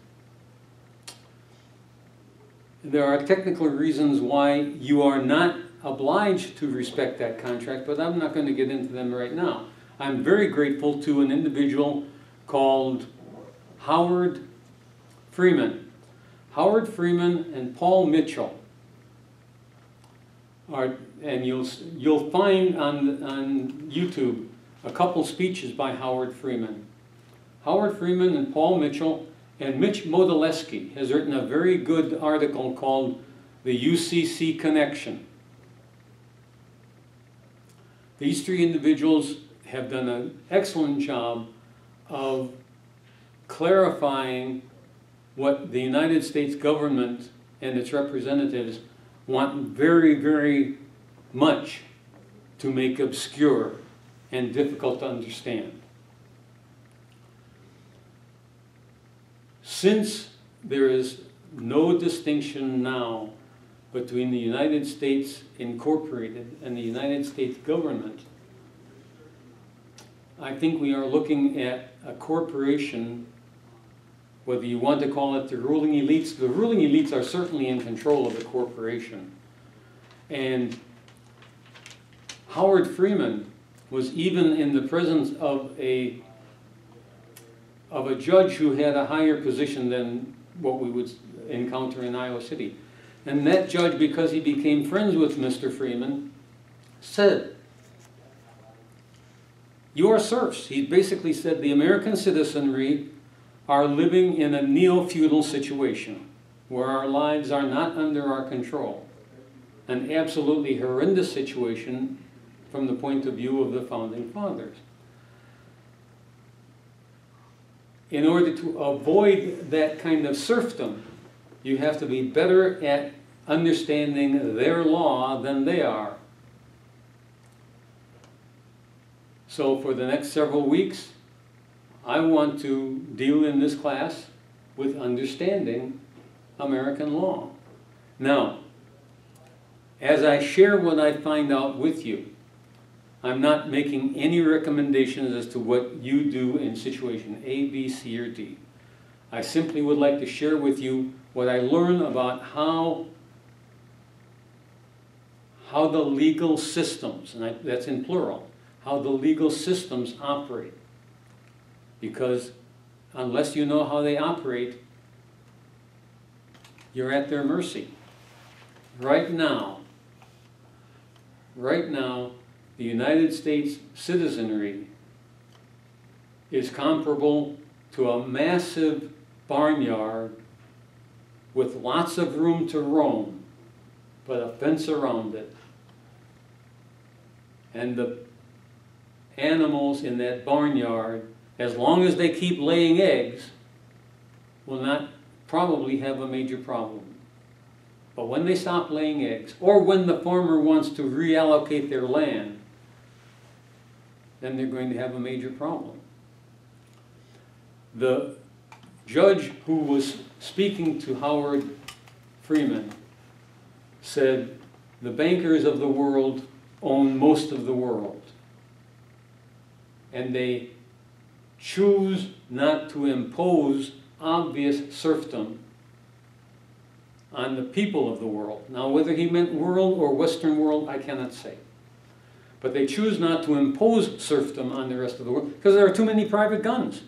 There are technical reasons why you are not obliged to respect that contract, but I'm not going to get into them right now. I'm very grateful to an individual called Howard Freeman. Howard Freeman and Paul Mitchell are, and you'll find on YouTube a couple speeches by Howard Freeman. Howard Freeman and Paul Mitchell, and Mitch Modeleski has written a very good article called The UCC Connection. These three individuals have done an excellent job of clarifying what the United States government and its representatives want very, very much to make obscure and difficult to understand. Since there is no distinction now between the United States Incorporated and the United States government, I think we are looking at a corporation, whether you want to call it the ruling elites. The ruling elites are certainly in control of the corporation. And Howard Freeman was even in the presence of a judge who had a higher position than what we would encounter in Iowa City. And that judge, because he became friends with Mr. Freeman, said, "You are serfs." He basically said the American citizenry are living in a neo-feudal situation where our lives are not under our control. An absolutely horrendous situation from the point of view of the Founding Fathers. in order to avoid that kind of serfdom, you have to be better at understanding their law than they are. So for the next several weeks, I want to deal in this class with understanding American law. Now, as I share what I find out with you, I'm not making any recommendations as to what you do in situation A, B, C, or D. I simply would like to share with you what I learn about how the legal systems, and that's in plural, how the legal systems operate. Because unless you know how they operate, you're at their mercy. Right now, the United States citizenry is comparable to a massive barnyard with lots of room to roam, but a fence around it. And the animals in that barnyard, as long as they keep laying eggs, will not probably have a major problem. But when they stop laying eggs, or when the farmer wants to reallocate their land, then they're going to have a major problem. The judge who was speaking to Howard Freeman said, the bankers of the world own most of the world, and they choose not to impose obvious serfdom on the people of the world. Now, whether he meant world or Western world, I cannot say. But they choose not to impose serfdom on the rest of the world because there are too many private guns.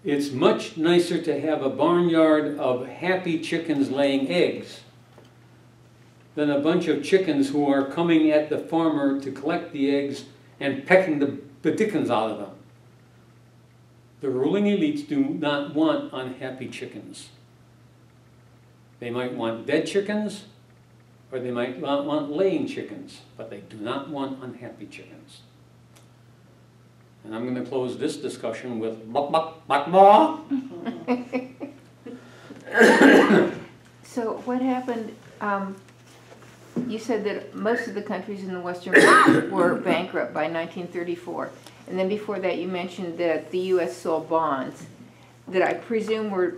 It's much nicer to have a barnyard of happy chickens laying eggs than a bunch of chickens who are coming at the farmer to collect the eggs and pecking the dickens out of them. The ruling elites do not want unhappy chickens. They might want dead chickens, or they might not want laying chickens, but they do not want unhappy chickens. And I'm going to close this discussion with bok bok bok bok. So what happened, you said that most of the countries in the Western world were bankrupt by 1934. And then before that you mentioned that the U.S. sold bonds that I presume were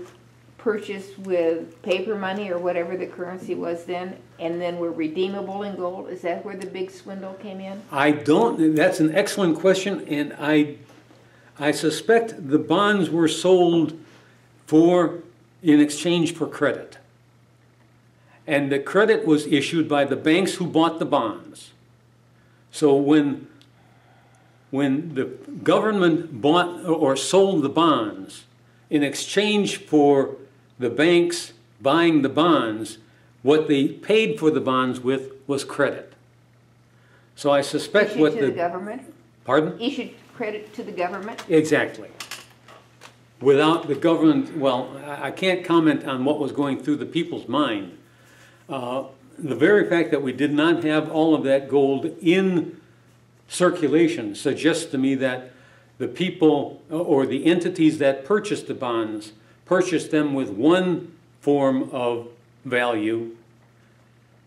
purchased with paper money or whatever the currency was then, and then were redeemable in gold. Is that where the big swindle came in? That's an excellent question, and I suspect the bonds were sold in exchange for credit. And the credit was issued by the banks who bought the bonds. So when the government bought or sold the bonds in exchange for the banks buying the bonds, what they paid for the bonds with was credit. So I suspect Issued what to the government? Pardon? Issued credit to the government? Exactly. Without the government, well, I can't comment on what was going through the people's mind. The very fact that we did not have all of that gold in circulation suggests to me that the people or the entities that purchased the bonds purchased them with one form of value,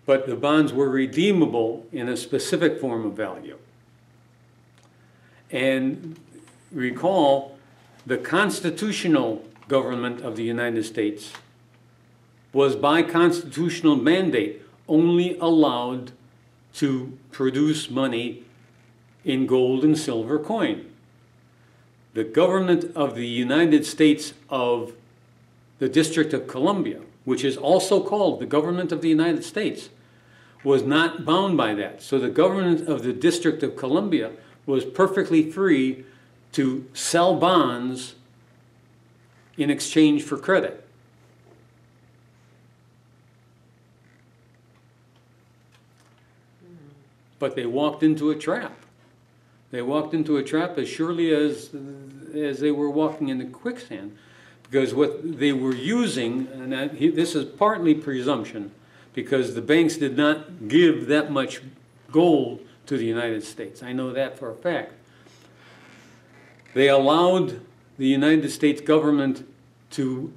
but the bonds were redeemable in a specific form of value. And recall, the constitutional government of the United States was by constitutional mandate only allowed to produce money in gold and silver coin. The government of the United States of the District of Columbia, which is also called the government of the United States, was not bound by that. So the government of the District of Columbia was perfectly free to sell bonds in exchange for credit. But they walked into a trap. They walked into a trap as surely as they were walking into quicksand. Because what they were using, and this is partly presumption, because the banks did not give that much gold to the United States. I know that for a fact. They allowed the United States government to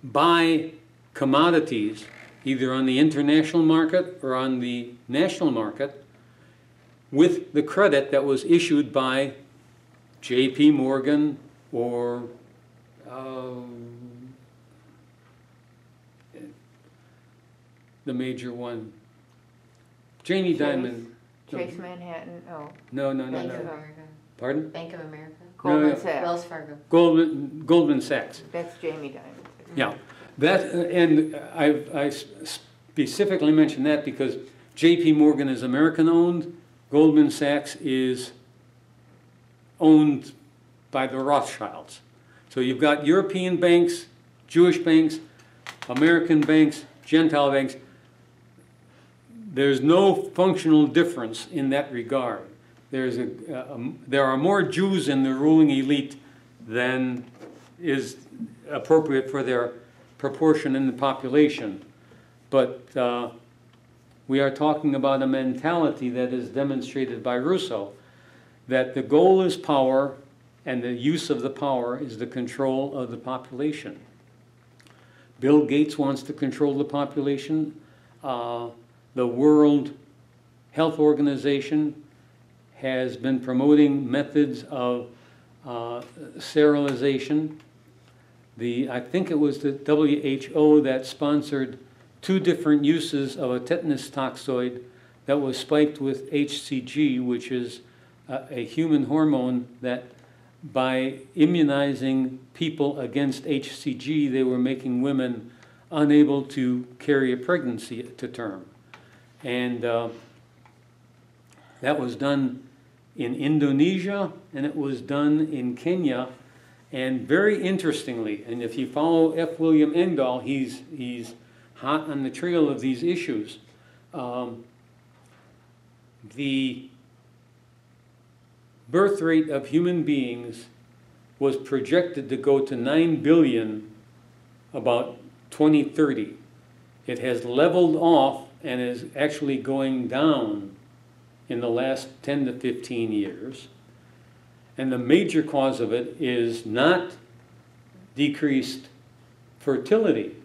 buy commodities either on the international market or on the national market with the credit that was issued by J.P. Morgan or the major one. Jamie Dimon. Chase Manhattan, oh. No. Bank of America. Pardon? Bank of America. Goldman Sachs. Wells Fargo. Goldman Sachs. That's Jamie Dimon. Yeah, that, and I specifically mentioned that because J.P. Morgan is American-owned, Goldman Sachs is owned by the Rothschilds. So you've got European banks, Jewish banks, American banks, Gentile banks. There's no functional difference in that regard. There are more Jews in the ruling elite than is appropriate for their proportion in the population. But we are talking about a mentality that is demonstrated by Rousseau, that the goal is power and the use of the power is the control of the population. Bill Gates wants to control the population. The World Health Organization has been promoting methods of sterilization. I think it was the WHO that sponsored 2 different uses of a tetanus toxoid that was spiked with HCG, which is a human hormone that by immunizing people against HCG, they were making women unable to carry a pregnancy to term. And that was done in Indonesia, and it was done in Kenya. And very interestingly, and if you follow F. William Engdahl, he's hot on the trail of these issues. The birth rate of human beings was projected to go to 9 billion about 2030. It has leveled off and is actually going down in the last 10 to 15 years. And the major cause of it is not decreased fertility,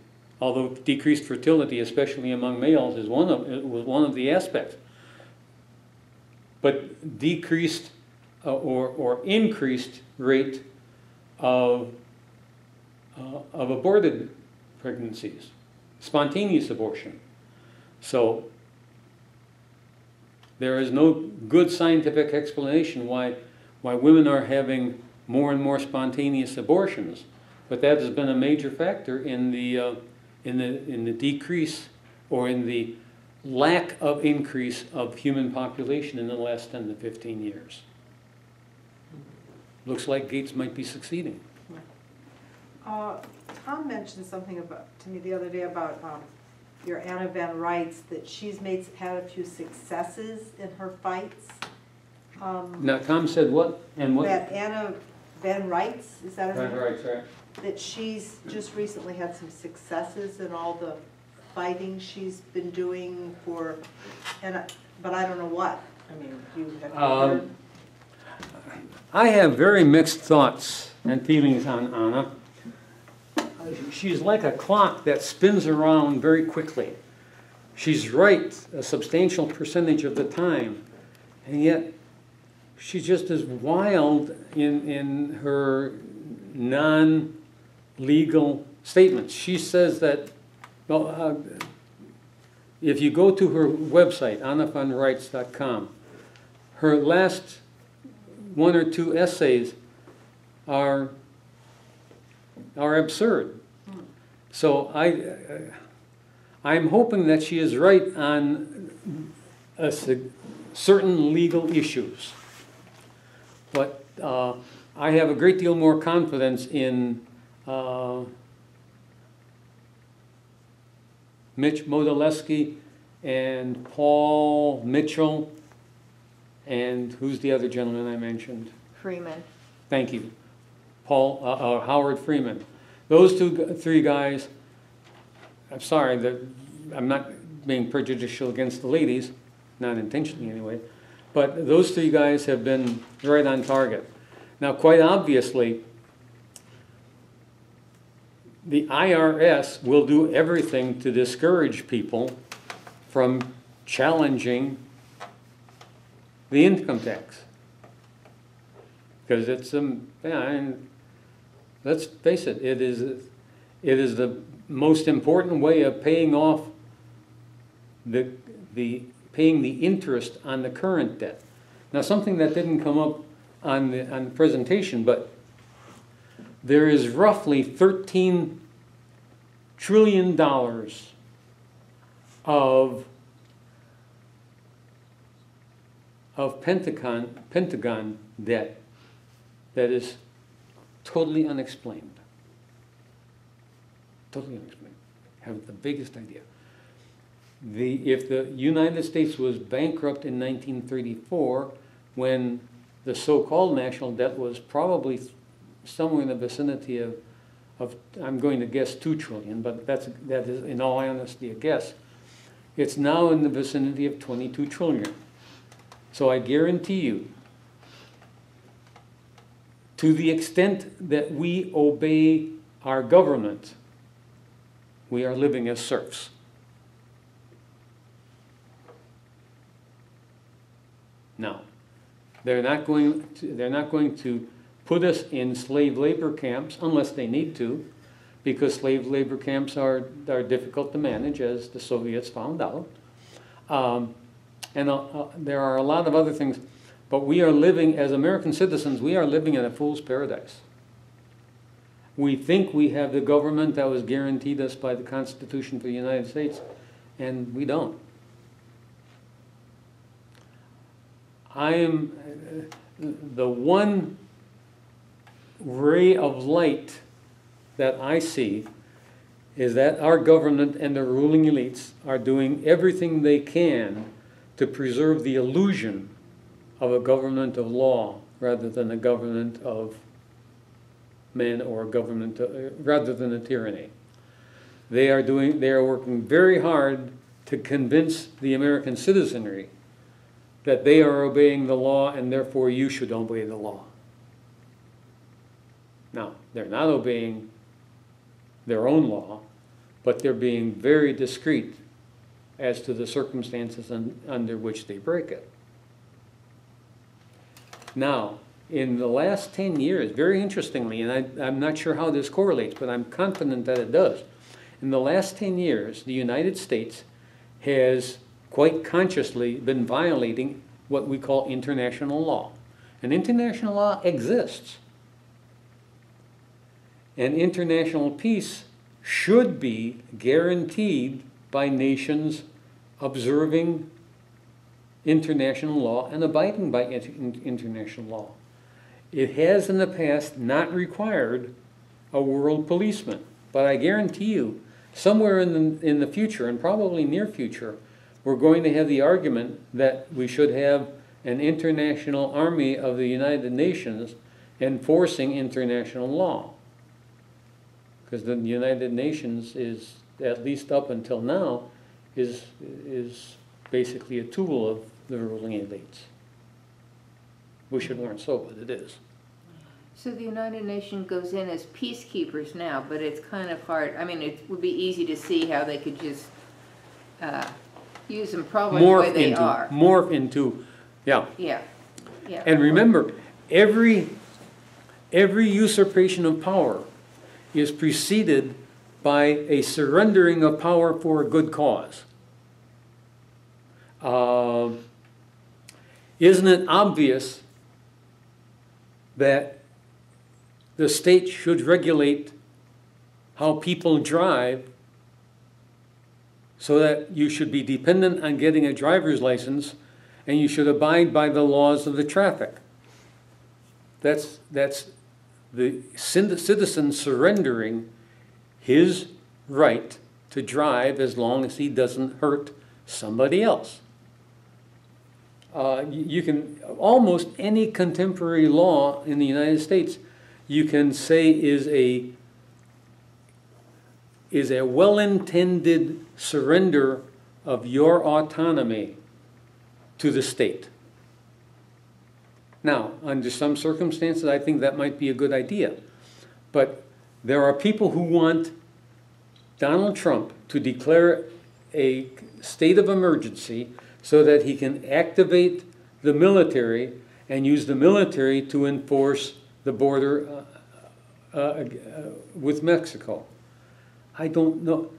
although decreased fertility, especially among males, is one of the aspects. But decreased or increased rate of aborted pregnancies, spontaneous abortion. So there is no good scientific explanation why women are having more and more spontaneous abortions, but that has been a major factor in the decrease or in the lack of increase of human population in the last 10 to 15 years. Looks like Gates might be succeeding. Tom mentioned something to me the other day about your Anna Van Reitz, that she's had a few successes in her fights. Now, Tom said what and what? That Anna Van Reitz, is that her name? Van Reitz, right. That she's just recently had some successes in all the fighting she's been doing for, but I don't know what. I mean, you have heard? I have very mixed thoughts and feelings on Anna. She's like a clock that spins around very quickly. She's right a substantial percentage of the time, and yet she's just as wild in her non-legal statements. She says that, well, if you go to her website, annavanreitz.com, her last 1 or 2 essays are absurd. So I'm hoping that she is right on certain legal issues. But I have a great deal more confidence in Mitch Modilewski and Paul Mitchell, and who's the other gentleman I mentioned? Freeman. Thank you. Howard Freeman. Those 3 guys, I'm sorry, I'm not being prejudicial against the ladies, not intentionally anyway, but those 3 guys have been right on target. Now, quite obviously, the IRS will do everything to discourage people from challenging the income tax. Because it's let's face it, it is the most important way of paying off paying the interest on the current debt. Now, something that didn't come up on the presentation, but there is roughly $13 trillion of Pentagon debt that is totally unexplained. Totally unexplained. Have the biggest idea. If the United States was bankrupt in 1934, when the so-called national debt was probably somewhere in the vicinity of I'm going to guess 2 trillion, but that is in all honesty a guess. It's now in the vicinity of 22 trillion. So I guarantee you, to the extent that we obey our government, we are living as serfs. Now, they're not going to put us in slave labor camps unless they need to, because slave labor camps are difficult to manage, as the Soviets found out. There are a lot of other things, but we are living, as American citizens, we are living in a fool's paradise. We think we have the government that was guaranteed us by the Constitution for the United States, and we don't. I am the one ray of light that I see is that our government and the ruling elites are doing everything they can to preserve the illusion of a government of law rather than a government of men, or a government rather than a tyranny. They are working very hard to convince the American citizenry that they are obeying the law and therefore you should obey the law. Now, they're not obeying their own law, but they're being very discreet as to the circumstances under which they break it. Now, in the last 10 years, very interestingly, and I'm not sure how this correlates, but I'm confident that it does. In the last 10 years, the United States has quite consciously been violating what we call international law. And international law exists. And international peace should be guaranteed by nations observing international law and abiding by international law. It has in the past not required a world policeman, but I guarantee you, somewhere in the future, and probably near future, we're going to have the argument that we should have an international army of the United Nations enforcing international law. Because the United Nations is, at least up until now, is basically a tool of the ruling elites. Wish it weren't so, but it is. So the United Nations goes in as peacekeepers now, but it's kind of hard. I mean, it would be easy to see how they could just use them probably the way they are. Morph into, yeah. Yeah, yeah. And remember, every usurpation of power is preceded by a surrendering of power for a good cause. Isn't it obvious that the state should regulate how people drive so that you should be dependent on getting a driver's license and you should abide by the laws of the traffic? That's the citizen surrendering his right to drive as long as he doesn't hurt somebody else. You can, almost any contemporary law in the United States, you can say is a well-intended surrender of your autonomy to the state. Now, under some circumstances, I think that might be a good idea. But There are people who want Donald Trump to declare a state of emergency so that he can activate the military and use the military to enforce the border with Mexico. I don't know.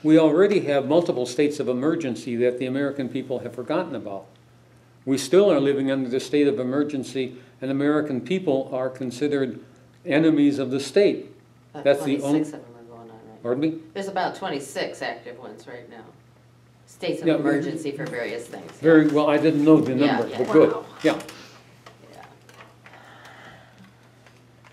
We already have multiple states of emergency that the American people have forgotten about. We still are living under the state of emergency, and American people are considered enemies of the state. That's the only. 26 of them are going on right now. Pardon me? There's about 26 active ones right now. States of Yeah, emergency for various things. Very well. I didn't know the number, Yeah, but wow. good. Yeah.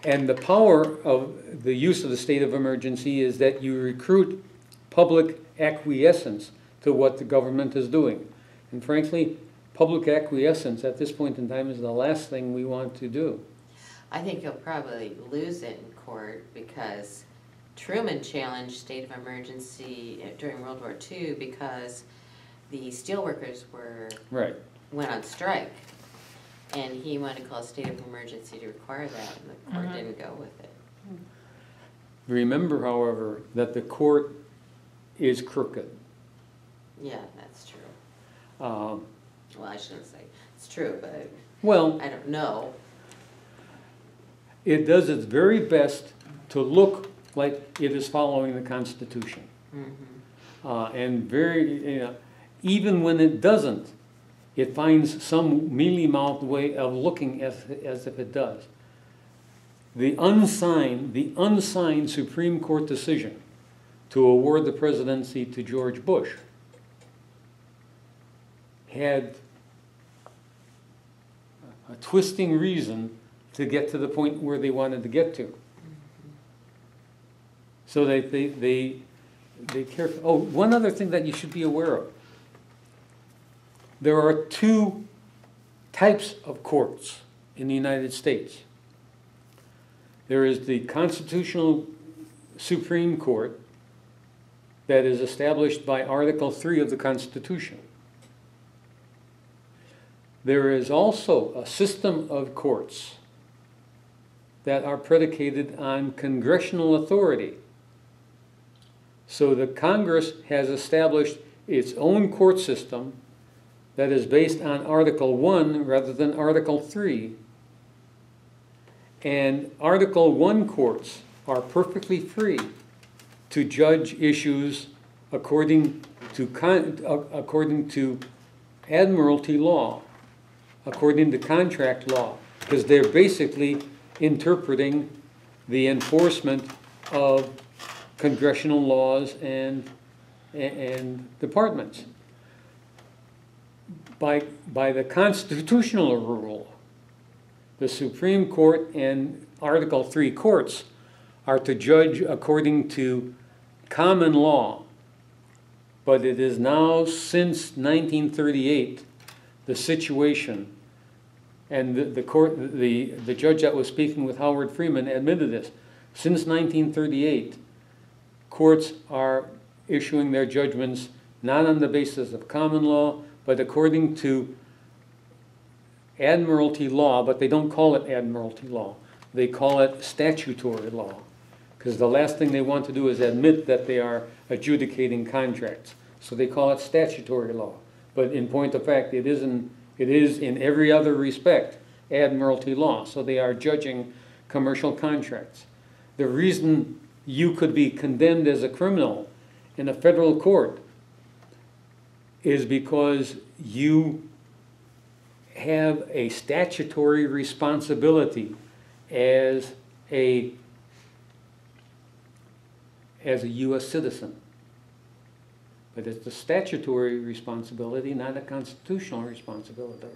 And the power of the use of the state of emergency is that you recruit public acquiescence to what the government is doing. And frankly, public acquiescence at this point in time is the last thing we want to do. I think you'll probably lose it in court because Truman challenged state of emergency during World War II because the steelworkers went on strike. And he wanted to call a state of emergency to require that, and the court didn't go with it. Remember, however, that the court is crooked. Yeah, that's true. Well, I shouldn't say it's true, but I don't know. It does its very best to look like it is following the Constitution. And even when it doesn't, it finds some mealy-mouthed way of looking as if it does. The unsigned Supreme Court decision to award the presidency to George Bush had a twisting reason to get to the point where they wanted to get to. So they carefully. Oh, one other thing that you should be aware of. There are two types of courts in the United States. There is the Constitutional Supreme Court that is established by Article 3 of the Constitution. There is also a system of courts that are predicated on congressional authority. So the Congress has established its own court system that is based on Article 1 rather than Article 3. And Article 1 courts are perfectly free to judge issues according to admiralty law, according to contract law, because they're basically interpreting the enforcement of congressional laws and departments. By the constitutional rule, the Supreme Court and Article 3 courts are to judge according to common law. But it is now, since 1938, the situation, and the judge that was speaking with Howard Freeman admitted this, since 1938, courts are issuing their judgments not on the basis of common law, but according to admiralty law, but they don't call it admiralty law. They call it statutory law, because the last thing they want to do is admit that they are adjudicating contracts. So they call it statutory law. But in point of fact, it is in every other respect admiralty law. So they are judging commercial contracts. The reason you could be condemned as a criminal in a federal court is because you have a statutory responsibility as a U.S. citizen. But it's a statutory responsibility, not a constitutional responsibility.